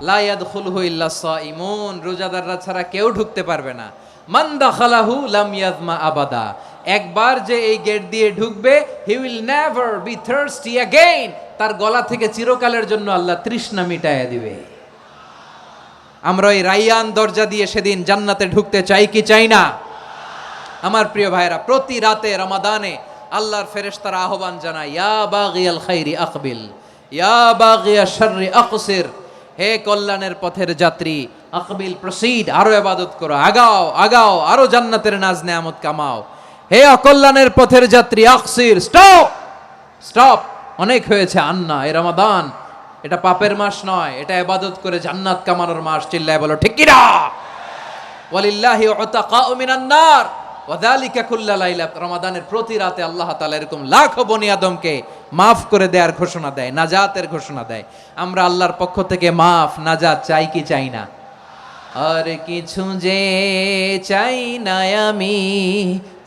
লা ইয়াদখুলুহু ইল্লা সাইমুন, রোজাদাররা ছাড়া কেউ ঢুকতে পারবে না। মান দাখালাহু লাম ইয়াজমা আবাদা, একবার যে এই গেট দিয়ে ঢুকবে, he will never be thirsty again, তার গলা থেকে চিরকালের জন্য আল্লাহ তৃষ্ণা মিটাইয়া দিবে। আমরা এই রায়্যান দরজা দিয়ে সেদিন জান্নাতে ঢুকতে চাই কি চাই না? আমার প্রিয় ভাইরা, প্রতি রাতে রমাদানে আল্লাহর ফেরেশতারা আহ্বান জানায়, ইয়া বাগিয়াল খাইরি আকবিল, ইয়া বাগিয়াশ শাররি আকসির, হে কল্যাণের পথের যাত্রী, আকবিল, প্রসিড, আরো ইবাদত করো, আগাও আগাও, আরো জান্নাতের নাজ নেয়ামত কামাও। হে অকল্যাণের পথের যাত্রী, আকসির, স্টপ স্টপ, অনেক হয়েছে। আন্না, এই রমাদান এটা পাপের মাস নয়, এটা ইবাদত করে জান্নাত কামানোর মাস। চিল্লায় বলো ঠিক কি না? ওয়ালিল্লাহি উতাকাউ মিনান নার ওয়া যালিকা কুল্লা লাইলা, রমাদানের প্রতি রাতে আল্লাহ তাআলা এরকম লাখো বনি আদমকে মাফ করে দেওয়ার ঘোষণা দেয়, নাজাতের ঘোষণা দেয়। আমরা আল্লাহর পক্ষ থেকে মাফ, নাজাত চাই কি চাই না? আর কিছু যে চাই না আমি,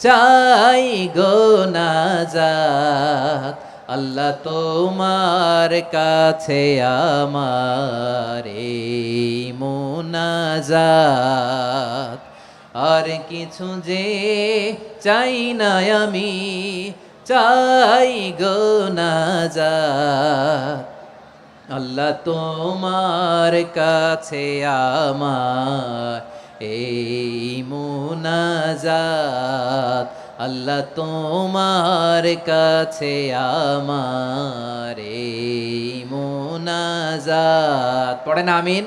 চাই গো নাজাত, আল্লাহ তোমার কাছে আমার এই মুনাজাত। আর কিছু যে চাই না আমি, চাই গো নাজাত, আল্লাহ তোমার কাছে আমার এই মুনাজাত, আল্লাহ তোমার কাছে আমার এই মুনাজাত। পড়েন আমিন।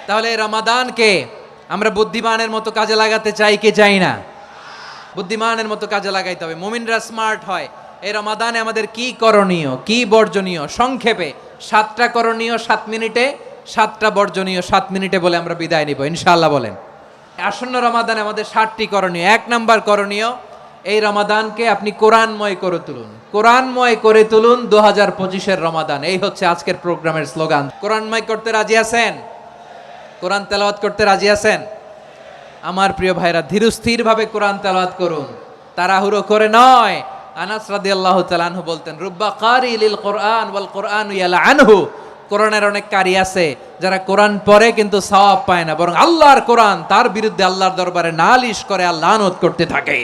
তাহলে রমাদানকে আমরা বুদ্ধিমানের মতো কাজে লাগাতে চাই কি চাই না? বুদ্ধিমানের মতো কাজে লাগাইতে হবে। মুমিনরা স্মার্ট হয়। এই রমাদানে আমাদের কি করণীয়, কি বর্জনীয়, সংক্ষেপে 7টা করণীয় 7 মিনিটে, 7টা বর্জনীয় 7 মিনিটে বলে আমরা বিদায় নিব ইনশাআল্লাহ। বলেন, আসন্ন রমাদানে আমাদের 7টি করণীয়। 1 নাম্বার করণীয়, এই রমাদানকে আপনি কোরআনময় করে তুলুন। কোরআনময় করে তুলুন 2025-এর রমাদান। এই হচ্ছে আজকের প্রোগ্রামের স্লোগান। কোরআনময় করতে রাজি আছেন? কোরআন তেলাওয়াত করতে রাজি আছেন? আমার প্রিয় ভাইরা, ধীরস্থির ভাবে কোরআন তেলাওয়াত করুন, তাড়াহুড়ো করে নয়। আনাস রাদিয়াল্লাহু তাআলা আনহু বলতেন, রুব্বা কারি লিল কোরআন ওয়াল কোরআনু ইয়ালআনহু। কোরআনের অনেক কারি আছে যারা কোরআন পড়ে কিন্তু সওয়াব পায় না, বরং আল্লাহর কোরআন তার বিরুদ্ধে আল্লাহর দরবারে নালিশ করে আর লানত করতে থাকে।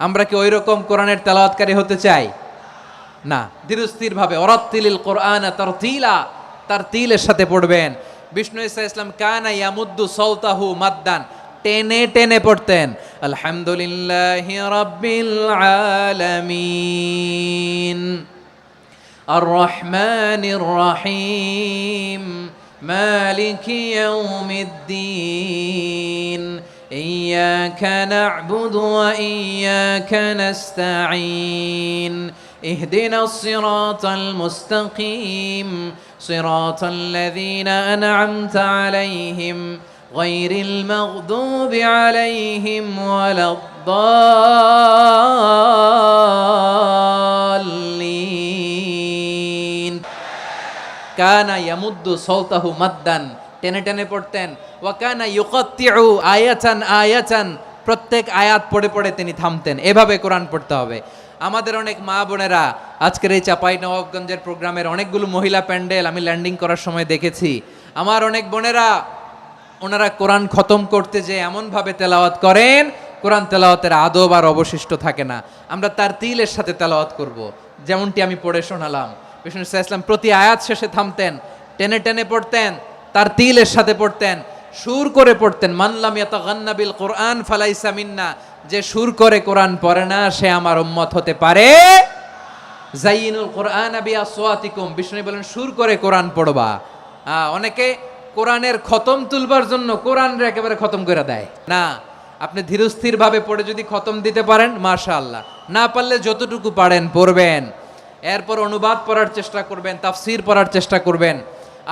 আমরা কি ওইরকম কোরআনের তেলাওয়াতকারী হতে চাই? না। ধীরস্থির ভাবে ওয়ারাত্তিলিল কোরআনা তারতিলা, তারতিলের সাথে পড়বেন। বিষ্ণু ঈসা ইসলাম কানা ইয়ামুদ্দু সাওতাহু মাদ্দান, টেনে টেনে পড়তেন। আলহামদুলিল্লাহি রাব্বিল আলামিন আর রহমানির রহিম মালিকি ইয়াউমিদ্দিন ইয়্যাকা না'বুদু ওয়া ইয়্যাকা নাস্তাঈন ইহদিনাস সিরাতাল মুস্তাকিম সিরাতাল লাযীনা আন'আমতা আলাইহিম গায়রিল মাগদুবি আলাইহিম ওয়ালাদ-দাল্লিন। কানা ইয়ামুদ্দু সাওতাহু মাদ্দান, টেনে টেনে পড়তেন। ওয়া কানা ইউকাত্তিউ আয়াতান আয়াতান, প্রত্যেক আয়াত পড়ে পড়ে তিনি থামতেন। এভাবে কোরআন পড়তে হবে। আমাদের অনেক মা বোনেরা আজকের এই চাঁপাইনবাবগঞ্জের প্রোগ্রামের অনেকগুলো মহিলা প্যান্ডেল আমি ল্যান্ডিং করার সময় দেখেছি। আমার অনেক বোনেরা ওনারা কোরআন খতম করতে যে এমনভাবে তেলাওয়াত করেন, কোরআন তেলাওয়াতের আদব আর অবশিষ্ট থাকে না। আমরা তারতিলের সাথে তেলাওয়াত করব, যেমনটি আমি পড়ে শোনালাম। বিষ্ণু ইসলাম প্রতি আয়াত শেষে থামতেন, টেনে টেনে পড়তেন, তারতিলের সাথে পড়তেন, সুর করে পড়তেন। মানলাম ইয়াতাগান্না বিল কোরআন ফালাইসা মিন্না, যে সুর করে কোরআন পড়ে না সে আমার উম্মত হতে পারে। জাইনুল কোরআন বিআসওয়াতিকুম, বিষ্ণু বলেন সুর করে কোরআন পড়বা। অনেকে কোরআনের খতম তুলবার জন্য কোরআনরে একেবারে খতম করে দেয় না। আপনি ধীরস্থির ভাবে পড়ে যদি খতম দিতে পারেন মাশাআল্লাহ, না পারলে যতটুকু পারেন পড়বেন। এরপর অনুবাদ পড়ার চেষ্টা করবেন, তাফসীর পড়ার চেষ্টা করবেন।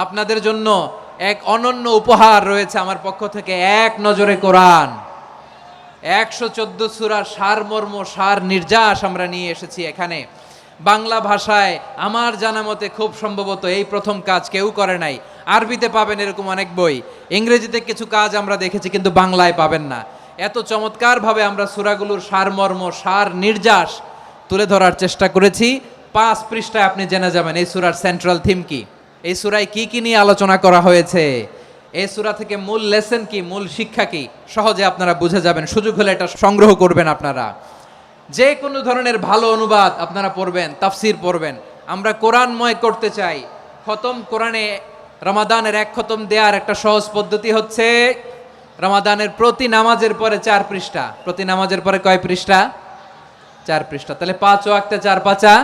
আপনাদের জন্য এক অনন্য উপহার রয়েছে আমার পক্ষ থেকে, এক নজরে কোরআন। 114 সূরার সারমর্ম, সার নির্যাস আমরা নিয়ে এসেছি এখানে। বাংলা ভাষায় আমার জানা মতে খুব সম্ভবত এই প্রথম কাজ, কেউ করে নাই। আরবিতে পাবেন এরকম অনেক বই, ইংরেজিতে কিছু কাজ আমরা দেখেছি, কিন্তু বাংলায় পাবেন না। এত চমৎকারভাবে আমরা সূরাগুলোর সারমর্ম, সার নির্যাস তুলে ধরার চেষ্টা করেছি। 5 পৃষ্ঠায় আপনি জেনে যাবেন এই সূরার সেন্ট্রাল থিম কি, এই সূরায় কি কি নিয়ে আলোচনা করা হয়েছে, এই সূরা থেকে মূল লেসন কি, মূল শিক্ষা কি, সহজে আপনারা বুঝে যাবেন। সুযোগ হলে এটা সংগ্রহ করবেন আপনারা। যে কোনো ধরনের ভালো অনুবাদ আপনারা পড়বেন, তাফসীর পড়বেন। আমরা কোরআনময় করতে চাই। খতম কোরআনে রমাদানের 1 খতম দেওয়ার একটা সহজ পদ্ধতি হচ্ছে, রমাদানের প্রতি নামাজের পরে 4 পৃষ্ঠা। প্রতি নামাজের পরে কয় পৃষ্ঠা? 4 পৃষ্ঠা। তাহলে 5 ওয়াক্তে 4 পাঁচা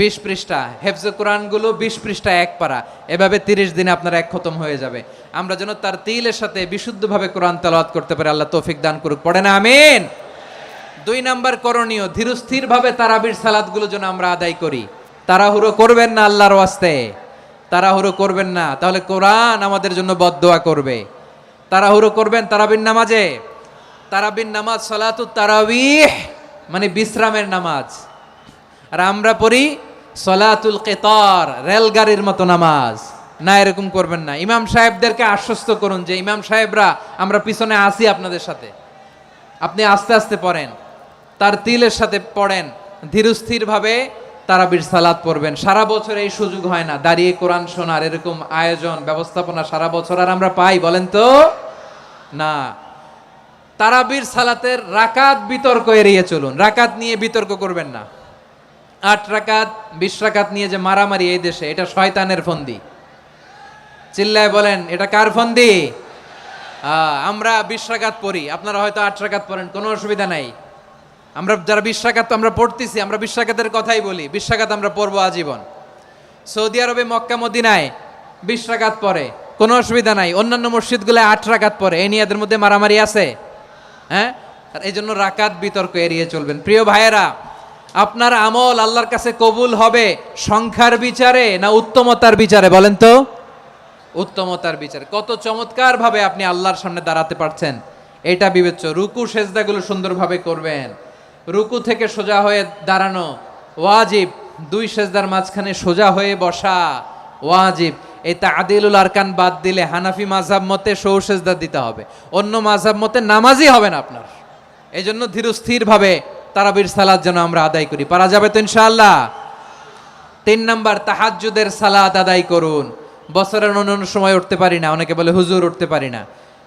20 পৃষ্ঠা। হেফজে কোরআনগুলো 20 পৃষ্ঠা 1 পারা। এভাবে 30 দিনে আপনার 1 খতম হয়ে যাবে। আমরা যেন তারতিলের সাথে বিশুদ্ধভাবে কোরআন তেলাওয়াত করতে পারি, আল্লাহ তৌফিক দান করুক। পড়েন আমিন। 2 নাম্বার করণীয়, ধীরস্থিরভাবে তারাবির সালাতগুলো যেন আমরা আদায় করি। তাড়াহুড়ো করবেন না আল্লাহর ওয়াস্তে, তাড়াহুড়ো করবেন না, তাহলে কোরআন আমাদের জন্য বদদোয়া করবে। তাড়াহুড়ো করবেন তারাবির নামাজে। তারাবির নামাজ সালাতুত তারাবিহ মানে বিশ্রামের নামাজ। আর আমরা পড়ি সলাতুল কিতার, রেলগাড়ির মতো নামাজ। না, এরকম করবেন না। ইমাম সাহেবদেরকে আশ্বস্ত করুন যে ইমাম সাহেবরা আমরা পিছনে আসি আপনাদের সাথে, আপনি আস্তে আস্তে পড়েন, তারতিলের সাথে পড়েন, ধীরস্থিরভাবে তারাবির সালাত পড়বেন। সারা বছর এই সুযোগ হয় না দাঁড়িয়ে কোরআন শোনার, এরকম আয়োজন ব্যবস্থাপনা সারা বছর আর আমরা পাই বলেন তো না। তারাবির সালাতের রাকাত বিতর্ক এড়িয়ে চলুন। রাকাত নিয়ে বিতর্ক করবেন না। 8 রাকাত 20 রাকাত নিয়ে যে মারামারি এই দেশে, এটা শয়তানের ফন্দি। চিল্লায় বলেন, এটা কার ফন্দি? আমরা 20 রাকাত পড়ি, আপনারা হয়তো 8 রাকাত পড়েন, কোনো অসুবিধা নাই। আমরা যারা 20 রাকাত তো আমরা পড়তেছি, আমরা 20 রাকাতের কথাই বলি। 20 রাকাত আমরা পড়বো আজীবন। সৌদি আরবে মক্কা মদিনায় 20 রাকাত পড়ে, কোনো অসুবিধা নাই। অন্যান্য মসজিদগুলো 8 রাকাত পড়ে। এই নিয়ে এদের মধ্যে মারামারি আছে? হ্যাঁ, আর এই জন্য রাকাত বিতর্ক এড়িয়ে চলবেন। প্রিয় ভাইয়েরা, আপনার আমল আল্লাহর কাছে কবুল হবে সংখ্যার বিচারে না উত্তমতার বিচারে? বলেন তো। উত্তমতার বিচারে। কত চমৎকার ভাবে আপনি আল্লাহর সামনে দাঁড়াতে পারছেন এটা বিবেচ্য। রুকু সেজদাগুলো সুন্দরভাবে করবেন। রুকু থেকে সোজা হয়ে দাঁড়ানো ওয়াজিব, দুই সেজদার মাঝখানে সোজা হয়ে বসা ওয়াজিব। এই তাদিলুল আরকান বাদ দিলে হানাফি মাযহাব মতে সৌ সেজদা দিতে হবে, অন্য মাযহাব মতে নামাজই হবে না আপনার। এই জন্য ধীরস্থির ভাবে তারাবির সালাত যেন আমরা আদায় করি। পারা যাবে তো ইনশাআল্লাহ? 3 নাম্বার, তাহাজ্জুদের সালাত আদায় করুন। বছরের অন্য সময় উঠতে পারি না, অনেকে বলে হুজুর উঠতে পারি না,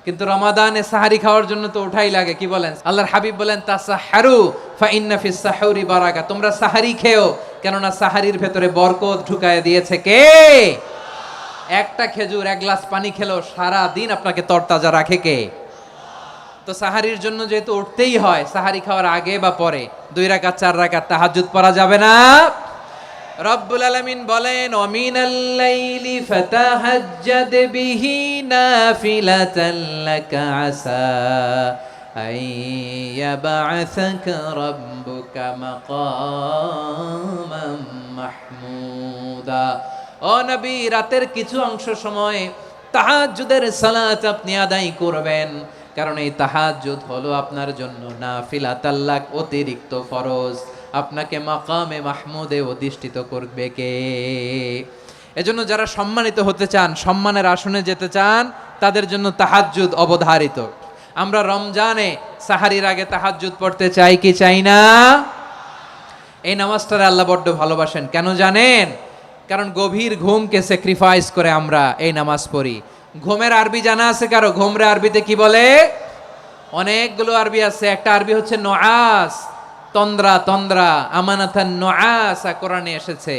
কিন্তু রমাদানে সাহারি খাওয়ার জন্য তো উঠাই লাগে। কি বলেন? আল্লাহর হাবিব বলেন তাসাহারু ফা ইন্না ফিস সাহুরি বারাকা, তোমরা সাহারি খেও, কেননা সাহারির ভেতরে বরকত ঢুকায় দিয়েছে কে? একটা খেজুর, এক গ্লাস পানি খেলেও সারা দিন আপনাকে তরতাজা রাখে কে? তো সাহারির জন্য যেহেতু উঠতেই হয়, সাহারি খাওয়ার আগে বা পরে 2 রাকাত 4 রাকাত তাহাজ্জুদ পড়া যাবে না? রব্বুল আলামিন বলেন ওয়ামিনাল লাইলি ফাতাহাজ্জাদ বিহি নাফিলাতান লাকা আসা আইয়াবআসাকা রাব্বুকা মাকামান মাহমুদা। ও নবী, রাতের কিছু অংশ সময় তাহাজ্জুদের সালাত আপনি আদায় করবেন, কারণ এই তাহাজ্জুদ হলো আপনার জন্য নাফিলাতাল লাক, অতিরিক্ত ফরজ। আপনাকে মাকামে মাহমুদে অধিষ্ঠিত করবে কে? এজন্য যারা সম্মানিত হতে চান, সম্মানের আসনে যেতে চান, তাদের জন্য তাহাজ্জুদ অবধারিত। আমরা রমজানে সাহারির আগে তাহাজ্জুদ পড়তে চাই কি চাই না? এই নামাজটারে আল্লাহ বড্ড ভালোবাসেন। কেন জানেন? কারণ গভীর ঘুমকে স্যাক্রিফাইস করে আমরা এই নামাজ পড়ি। ঘুমের আরবি জানা আছে কারো? ঘুমরে আরবিতে কি বলে? অনেকগুলো আরবি আছে। একটা আরবি হচ্ছে নুআস, তন্দ্রা, তন্দ্রা, আমানাতান নুআসা কোরআনে এসেছে।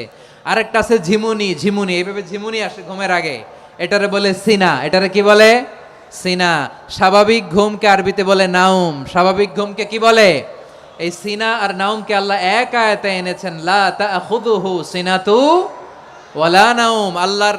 আরেকটা আছে ঝিমুনি, ঝিমুনি, এইভাবে ঝিমুনি আসে ঘুমের আগে, এটারে বলে সিনা। এটারে কি বলে? সিনা। স্বাভাবিক ঘুমকে আরবিতে বলে নাউম। স্বাভাবিক ঘুমকে কি বলে? এই সিনা আর নাউমকে আল্লাহ এক আয়াতে এনেছেন, লা তাখুযুহু সিনাতু ওয়ালা নাউম। আল্লাহর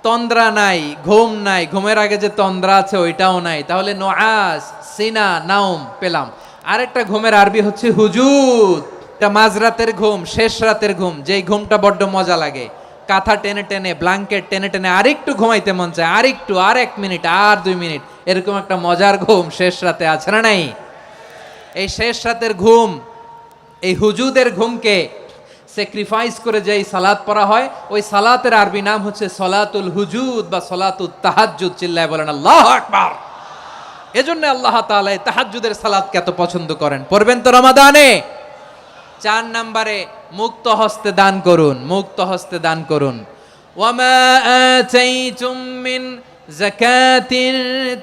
তন্দ্রা নাই, ঘুম নাই, ঘুমের আগে যে তন্দ্রা আছে ওইটাও নাই। তাহলে নুআস, সিনা, নাউম পেলাম। আরেকটা ঘুমের আরবি হচ্ছে হুজুদ। এটা মাঝরাতের ঘুম, শেষ রাতের ঘুম, যেই ঘুমটা বড্ড মজা লাগে। কাঁথা টেনে টেনে, ব্ল্যাঙ্কেট টেনে টেনে আরেকটু ঘুমাইতে মন চায়, আরেকটু, আর 1 মিনিট, আর 2 মিনিট, এরকম একটা মজার ঘুম শেষ রাতে আছে না নাই? এই শেষ রাতের ঘুম, এই হুজুদের ঘুমকে স্যাক্রিফাইস করে যেই সালাত পড়া হয়, ওই সালাতের আরবি নাম হচ্ছে সলাতুল হুজুদ বা সলাতুত তাহাজ্জুদ। চিল্লায় বলেন আল্লাহু আকবার। এজন্য আল্লাহ তাআলা তাহাজ্জুদের সালাতকে এত পছন্দ করেন। পড়বেন তো রমাদানে। 4 নম্বরে, মুক্ত হস্তে দান করুন। মুক্ত হস্তে দান করুন। ওয়ামা আতাইতুম মিন যাকাতিন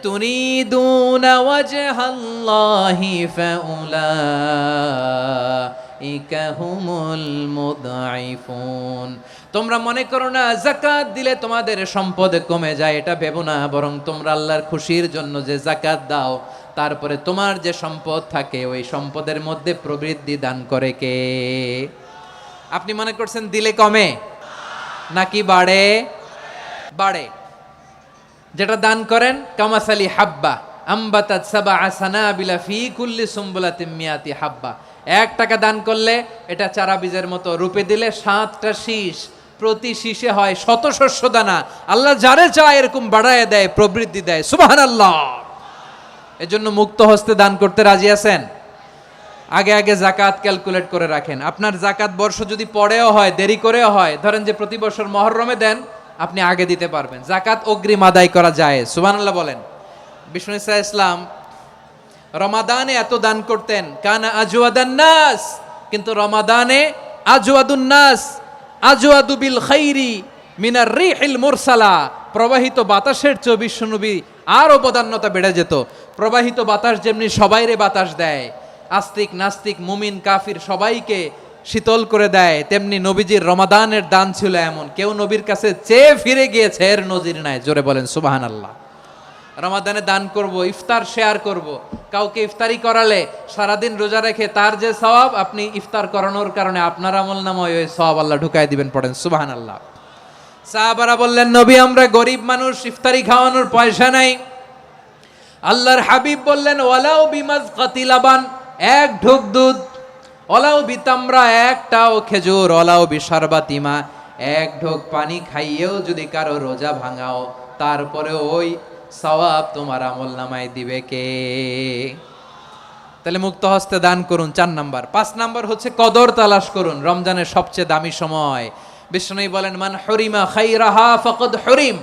তুরিদুনা ওয়াজহাল্লাহি ফাউলাইকা হুমুল মুদঈফুন। তোমরা মনে করো না যাকাত দিলে তোমাদের সম্পদ কমে যায়, এটা ভেবো না। বরং তোমরা আল্লাহর খুশির জন্য যে যাকাত দাও, তারপরে তোমার যে সম্পদ থাকে ওই সম্পদের মধ্যে প্রবৃদ্ধি দান করে কে? আপনি মনে করছেন দিলে কমে নাকি বাড়ে? বাড়ে। যেটা দান করেন, কামাসালি হাব্বা আম্বাতাত সাবআ সানাবিলা ফি কুল্লি সুম্বুলাতিন মিয়াতি হাব্বা। 1 টাকা দান করলে এটা চারা বীজের মতো, রূপে দিলে 7টা শীষ, প্রতি শীষে হয় 100 শস্য দানা। আল্লাহ যারে চায় এরকম বাড়ায় দেয়, প্রবৃদ্ধি দেয়। সুবহানাল্লাহ। এজন্য মুক্ত হস্তে দান করতে রাজি আছেন? আগে আগে যাকাত ক্যালকুলেট করে রাখেন। আপনার যাকাত বর্ষ যদি পরেও হয়, দেরি করেও হয়, ধরেন যে প্রতি বছর মুহররমে দেন, আপনি আগে দিতে পারবেন। যাকাত অগ্রিম আদায় করা যায়। সুবহানাল্লাহ বলেন। বিষ্ণু ইসা ইসলাম রমাদানে এত দান করতেন, কানা আজওয়াদান নাস, কিন্তু রমাদানে আজওয়াদুন নাস আজওয়াদু বিল খাইরি মিনার রিহিল মুরসালা। প্রবাহিত বাতাসের চেয়ে বিশ্বনবী আরো বদান্যতা বেড়ে যেত। প্রবাহিত বাতাস যেমনি সবাইরে বাতাস দেয়, আস্তিক নাস্তিক মুমিন কাফির সবাইকে শীতল করে দেয়, তেমনি নবীজির রমাদানের দান ছিল এমন, কেউ নবীর কাছে চেয়ে ফিরে গিয়েছে এর নজির নাই। জোরে বলেন সুবহানাল্লাহ। রমাদানে দান করব, ইফতার শেয়ার করব। কাউকে ইফতারি করালে সারাদিন রোজা রেখে তার যে সওয়াব, আপনি ইফতার করানোর কারণে আপনার আমলনামায় ওই সওয়াব আল্লাহ ঢুকাই দিবেন। পড়েন সুবহানাল্লাহ। সাহাবারা বললেন, নবী আমরা গরিব মানুষ, ইফতারি খাওয়ানোর পয়সা নাই, আল্লাহর হাবিব বললেন ওয়ালাউ বিমাজকাতি লাবান, এক ঢোক দুধ, ওয়ালাউ বিতামরা, একটাও খেজুর, ওয়ালাউ বিশারবাতিমা, এক ঢোক পানি খাইয়েও যদি কারো রোজা ভাঙাও, তারপরে ওই সওয়াব তোমার আমলনামায় দিবে কে? তাহলে মুক্ত হস্তে দান করুন, 4 নাম্বার। 5 নাম্বার হচ্ছে কদর তালাশ করুন, রমজানের সবচেয়ে দামি সময়। বিষ্ণু বলেন মান হরিমা খাইরাহা ফাকাদ হরিম,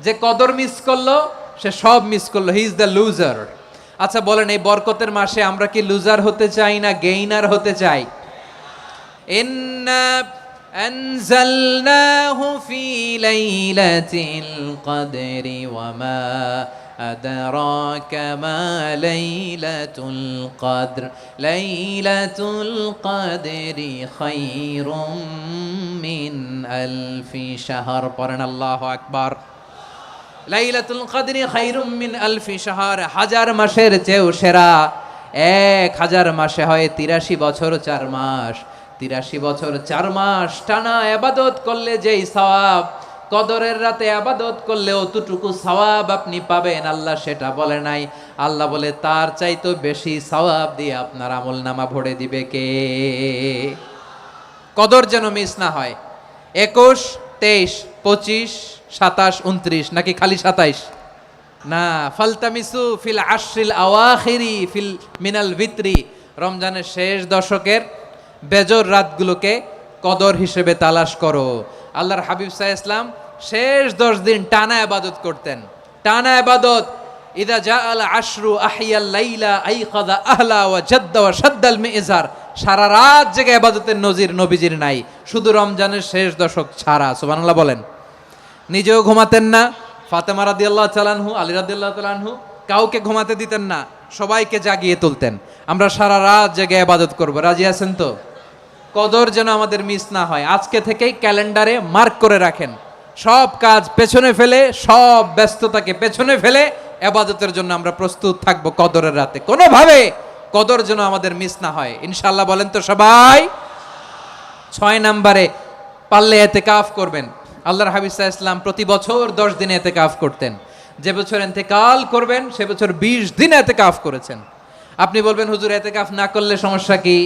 যে কদর মিস করলো সে সব মিস করলো, হি ইজ দ্য লুজার। আচ্ছা বলেন, এই বরকতের মাসে আমরা কি লুজার হতে চাই না গেইনার হতে চাই? ইন্না আনজালনাহু ফি লাইলাতিল কদরি ওয়া মা আদরাকা মা লাইলাতুল কদর, লাইলাতুল কদরি খায়রুম মিন আলফি শাহর। পড়েন আল্লাহু আকবার। লাইলাতুল কদরি খায়রুম মিন আলফি শাহর, 1000 মাসের চেয়েও সেরা। 1000 মাসে হয় 83 বছর 4 মাস। 83 বছর 4 মাস টানা ইবাদত করলে যেই সওয়াব, কদরের রাতে ইবাদত করলে অতটুকু সওয়াব আপনি পাবেন, আল্লাহ সেটা বলে নাই। আল্লাহ বলে তার চাইতে বেশি সওয়াব দিয়ে আপনার আমলনামা ভরে দিবে কে? কদর যেন মিস না হয়। 21, 23, 25, 27, 29 নাকি খালি 27? না, ফালতামিসু ফিল আশরিল আওয়াখিরি ফিল মিনাল ভিতরি, রমজানের শেষ দশকের বেজর রাতগুলোকে কদর হিসেবে তালাশ করো। আল্লাহর হাবিব সাল্লাল্লাহু আলাইহি ওয়াসাল্লাম শেষ 10 দিন টানা ইবাদত করতেন, টানা ইবাদত। ইদা জাআল আশরু আহিয়াল লাইলা আইকাযা আহলা ওয়া জাদ্দা ওয়া শাদ্দাল মিজার, সারা রাত জেগে ইবাদতের নজির নবীজির নাই, শুধু রমজানের শেষ দশক ছাড়া। সুবহানাল্লাহ বলেন। নিজেও ঘুমাতেন না, ফাতেমা রাদিয়াল্লাহু তাআলা আনহু, আলী রাদিয়াল্লাহু তাআলা আনহু কাউকে ঘুমাতে দিতেন না, সবাইকে জাগিয়ে তুলতেন। আমরা সারা রাত জেগে ইবাদত করব, রাজি আছেন তো? কদর যেন আমাদের মিস না হয়। আজকে থেকেই ক্যালেন্ডারে মার্ক করে রাখেন, সব কাজ পেছনে ফেলে, সব ব্যস্ততাকে পেছনে ফেলে ইবাদতের জন্য আমরা প্রস্তুত থাকব কদরের রাতে। কোনোভাবে কদর যেন আমাদের মিস না হয়, ইনশাআল্লাহ। বলেন তো সবাই। 6 নম্বরে পারলে ইতিকাফ করবেন। আল্লাহর হাবিব সাল্লাল্লাহু আলাইহি ওয়াসাল্লাম প্রতি বছর 10 দিন ইতিকাফ করতেন। যে বছর ইন্তেকাল করবেন সে বছর 20 দিন ইতিকাফ করেছেন। আপনি বলবেন হুজুর ইতিকাফ না করলে সমস্যা কি?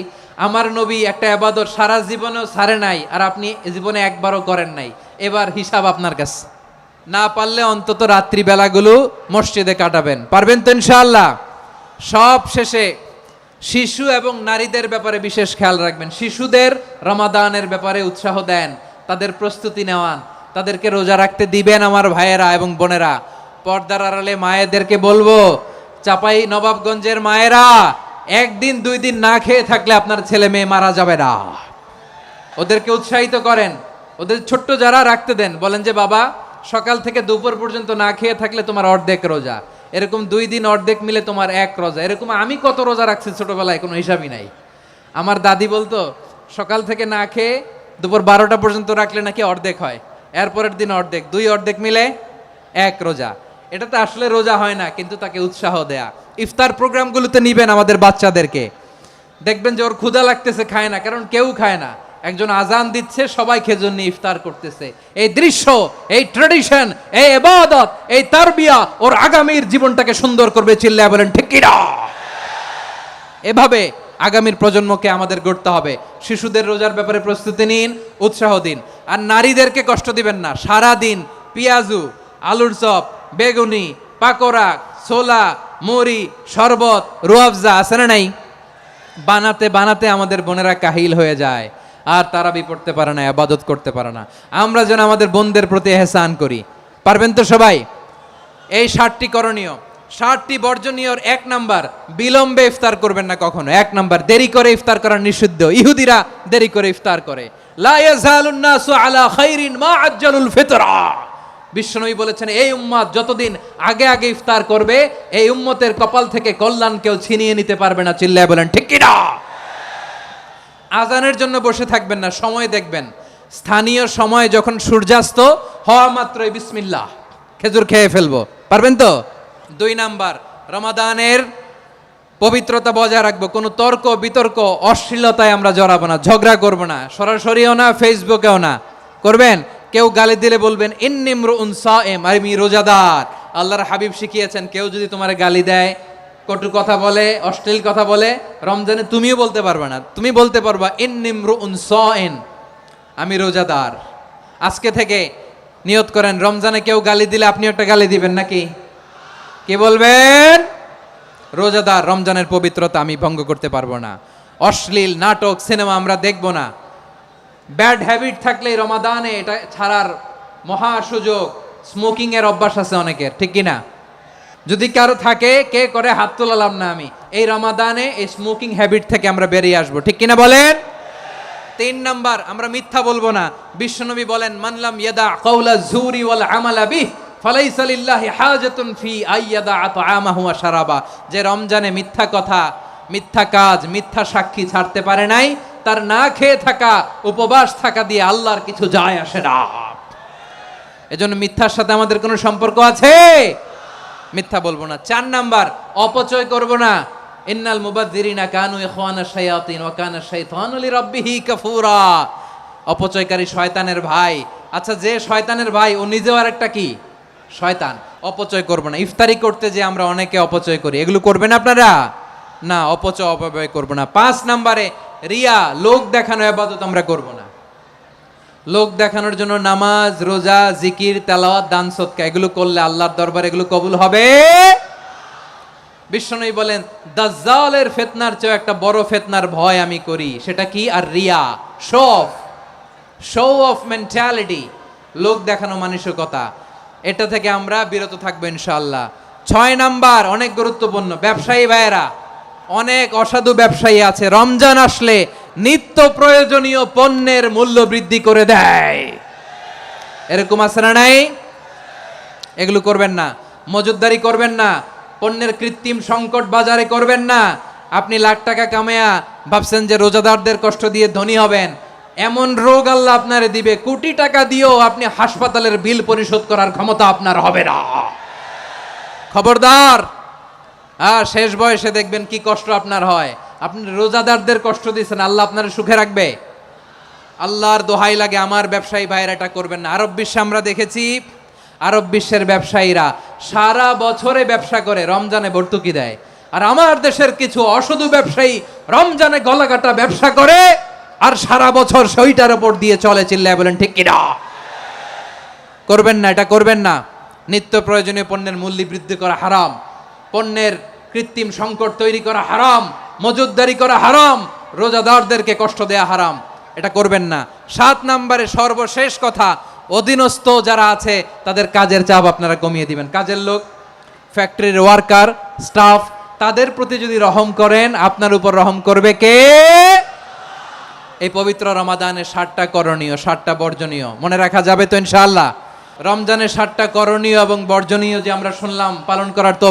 আমার নবী একটা ইবাদত সারা জীবনেও ছাড়ে নাই, আর আপনি জীবনে একবারও করেন নাই। এবার হিসাব আপনার কাছে। না পারলে অন্তত রাত্রি বেলাগুলো মসজিদে কাটাবেন, পারবেন তো ইনশাআল্লাহ? সব শেষে শিশু এবং নারীদের ব্যাপারে বিশেষ খেয়াল রাখবেন। শিশুদের রমাদানের ব্যাপারে উৎসাহ দেন, তাদের প্রস্তুতি নেওয়ান, তাদেরকে রোজা রাখতে দিবেন। আমার ভাইয়েরা এবং বোনেরা, পর্দার আড়ালে মায়েদেরকে বলবো, চাপাই নবাবগঞ্জের মায়েরা, 1 দিন 2 দিন না খেয়ে থাকলে আপনার ছেলে মেয়ে মারা যাবে না। ওদেরকে উৎসাহিত করেন, ওদের ছোট্ট যারা রাখতে দেন, বলেন যে বাবা সকাল থেকে দুপুর পর্যন্ত না খেয়ে থাকলে তোমার অর্ধেক রোজা, এরকম 2 দিন অর্ধেক মিলে তোমার 1 রোজা। এরকম আমি কত রোজা রাখছি ছোটবেলায় কোনো হিসাবই নাই। আমার দাদি বলতো সকাল থেকে না খেয়ে দুপুর 12টা পর্যন্ত রাখলে নাকি অর্ধেক হয়, এরপরের দিন অর্ধেক, 2 অর্ধেক মিলে 1 রোজা। এটা তো আসলে রোজা হয় না, কিন্তু তাকে উৎসাহ দেয়া। ইফতার প্রোগ্রামগুলোতে নিবেন আমাদের বাচ্চাদেরকে, দেখবেন যে ওর ক্ষুধা লাগতেছে, খায় না, কারণ কেউ খায় না। একজন আজান দিচ্ছে, সবাই খেজুর নিয়ে ইফতার করতেছে। এই দৃশ্য, এই ট্র্যাডিশন, এই ইবাদত, এই তারবিয়া ওর আগামীর জীবনটাকে সুন্দর করবে। চিল্লায়া বলেন ঠিক কি না? এভাবে আগামীর প্রজন্মকে আমাদের গড়তে হবে। শিশুদের রোজার ব্যাপারে প্রস্তুতি নিন, উৎসাহ দিন। আর নারীদেরকে কষ্ট দিবেন না। সারা দিন পেঁয়াজু, আলুর চপ, বেগুনি, পাকোড়া, ছোলা, মুড়ি, শরবত, রুয়াবজা আছে না নাই, বানাতে বানাতে আমাদের বোনেরা কাহিল হয়ে যায়, আর তারাবি পড়তে পারে না, ইবাদত করতে পারে না। আমরা যেন আমাদের বোনদের প্রতি ইহসান করি, পারবেন তো সবাই? এই 7টি করণীয়, 7টি বর্জনীয়। 1 নাম্বার, বিলম্বে ইফতার করবেন না কখনো। 1 নাম্বার, দেরি করে ইফতার করা নিষিদ্ধ। ইহুদিরা দেরি করে ইফতার করে। লা ইয়াজালুন নাসু আলা খাইরিন মা আজ্জালুল ফিতরা। বিশ্বনবী বলেছেন এই উম্মত যতদিন আগে আগে ইফতার করবে, এই উম্মতের কপাল থেকে কল্যাণ কেউ ছিনিয়ে নিতে পারবে না। চিল্লায় বলেন ঠিক কি না? আজানের জন্য বসে থাকবেন না, সময় দেখবেন। স্থানীয় সময় যখন সূর্যাস্ত হওয়া মাত্রই বিসমিল্লাহ, খেজুর খেয়ে ফেলবো, পারবেন তো? 2 নাম্বার, রমাদানের পবিত্রতা বজায় রাখবো। কোনো তর্ক বিতর্ক অশ্লীলতায় আমরা জড়াবো না, ঝগড়া করবো না, সরাসরিও না, ফেসবুকেও না। করবেন? কেউ গালি দিলে বলবেন ইন্নিমরুন সায়েম, আমি রোজাদার। আল্লাহর হাবিব শিখিয়েছেন, কেউ যদি তোমার গালি দেয়, কটু কথা বলে, অশ্লীল কথা বলে, রমজানে তুমিও বলতে পারবে না। তুমি বলতে পারবা ইন্নিমরুউন সাইন, আমি রোজাদার। আজকে থেকে নিয়ত করেন, রমজানে কেউ গালি দিলে আপনি একটা গালি দিবেন নাকি? কি বলবেন? রোজাদার, রমজানের পবিত্রতা আমি ভঙ্গ করতে পারবো না। অশ্লীল নাটক, সিনেমা আমরা দেখব না। ব্যাড হ্যাবিট থাকলে রমাদানে এটা ছাড়ার মহা সুযোগ। স্মোকিং এর অভ্যাস আছে অনেকের, ঠিক কিনা? যদি কারো থাকে, কে করে হাত তোলালাম না আমি, এই রমাদানে এই স্মোকিং হ্যাবিট থেকে আমরা বেরিয়ে আসবো, ঠিক কিনা বলেন? 3 নাম্বার, আমরা মিথ্যা বলবো না। বিশ্বনবী বলেন, মানলাম ইয়াদা কাওলা যুরি ওয়াল আমালা বিহ ফালাইসা লিল্লাহি হাজাতুন ফি আইয়াদা আতআমাহু ওয়া শারাবা। যে রমজানে মিথ্যা কথা, মিথ্যা কাজ, মিথ্যা সাক্ষী ছাড়তে পারে নাই, তার না খেয়ে থাকা, উপবাস থাকা দিয়ে আল্লাহর কিছু যায় আসে না। এজন্য মিথ্যার সাথে আমাদের কোনো সম্পর্ক আছে? মিথ্যা বলবো না। 4 নাম্বার, অপচয় করব না। ইন্নাল মুবাযযিরিনা কানু ইখওয়ানাশ শায়াতিন ওয়া কানা শাইতানু লিরাব্বিহি কাফুরা। অপচয়কারী শয়তানের ভাই। আচ্ছা, যে শয়তানের ভাই ও নিজেও আরেকটা কি? শয়তান। অপচয় করব না। ইফতারি করতে যে আমরা অনেকে অপচয় করি, এগুলো করবেন আপনারা? না, অপচয় অপব্যয় করব না। 5 নাম্বারে, রিয়া, লোক দেখানো ইবাদত আমরা করব না। লোক দেখানোর জন্য নামাজ, রোজা, জিকির, তেলাওয়াত, দান, সদকা এগুলো করলে আল্লাহর দরবারে এগুলো কবুল হবে? বিশ্বনবী বলেন, দাজ্জালের ফিতনার চেয়ে একটা বড় ফিতনার ভয় আমি করি, সেটা কি? আর রিয়া, শো অফ মেন্টালিটি, লোক দেখানো মানসিকতা। এটা থেকে আমরা বিরত থাকবো ইনশাআল্লাহ। 6 নাম্বার, অনেক গুরুত্বপূর্ণ, ব্যবসায়ী ভাইয়েরা, অনেক অসাধু ব্যবসায়ী আছে, রমজান আসলে নিত্য প্রয়োজনীয় পণ্যের মূল্য বৃদ্ধি করে দেয়। এরকম আছে না নাই? এগুলো করবেন না। মজুদদারি করবেন না। পণ্যের কৃত্রিম সংকট বাজারে করবেন না। আপনি লাখ টাকা কামায়া ভাবছেন যে রোজাদারদের কষ্ট দিয়ে ধনী হবেন, এমন রোগ আল্লাহ আপনারে দিবে, কোটি টাকা দিয়েও আপনি হাসপাতালের বিল পরিশোধ করার ক্ষমতা আপনার হবে না। খবরদার। শেষ বয়সে দেখবেন কি কষ্ট আপনার হয়। আপনি রোজাদারদের কষ্ট দিচ্ছেন, আল্লাহ আপনার সুখে রাখবে? আল্লাহর দোহাই লাগে, আমার ব্যবসায়ী ভাইয়েরা এটা করবেন না। আরব বিশ্বে আমরা দেখেছি, আরব বিশ্বের ব্যবসায়ীরা সারা বছরে ব্যবসা করে, রমজানে ভর্তুকি দেয়। আর আমার দেশের কিছু অসাধু ব্যবসায়ী রমজানে গলাকাটা ব্যবসা করে আর সারা বছর সেইটার উপর দিয়ে চলে। চিল্লায় বলেন ঠিক কিনা? করবেন না, এটা করবেন না। নিত্য প্রয়োজনীয় পণ্যের মূল্য বৃদ্ধি করা হারাম, পণ্যের কৃত্রিম সংকট তৈরি করা হারাম, মজুদদারি করা হারাম, রোজাদারদেরকে কষ্ট দেয়া হারাম, এটা করবেন না। 7 নাম্বারে সর্বশেষ কথা, অধীনস্থ যারা আছে তাদের কাজের চাপ আপনারা কমিয়ে দিবেন। কাজের লোক, ফ্যাক্টরির ওয়ার্কার, স্টাফ, তাদের প্রতি যদি রহম করেন, আপনার উপর রহম করবে কে? এই পবিত্র রমাদানে 7টা করণীয়, 7টা বর্জনীয় মনে রাখা যাবে তো ইনশাআল্লাহ? রমজানের 7টা করণীয় এবং বর্জনীয় যে আমরা শুনলাম, পালন করার তো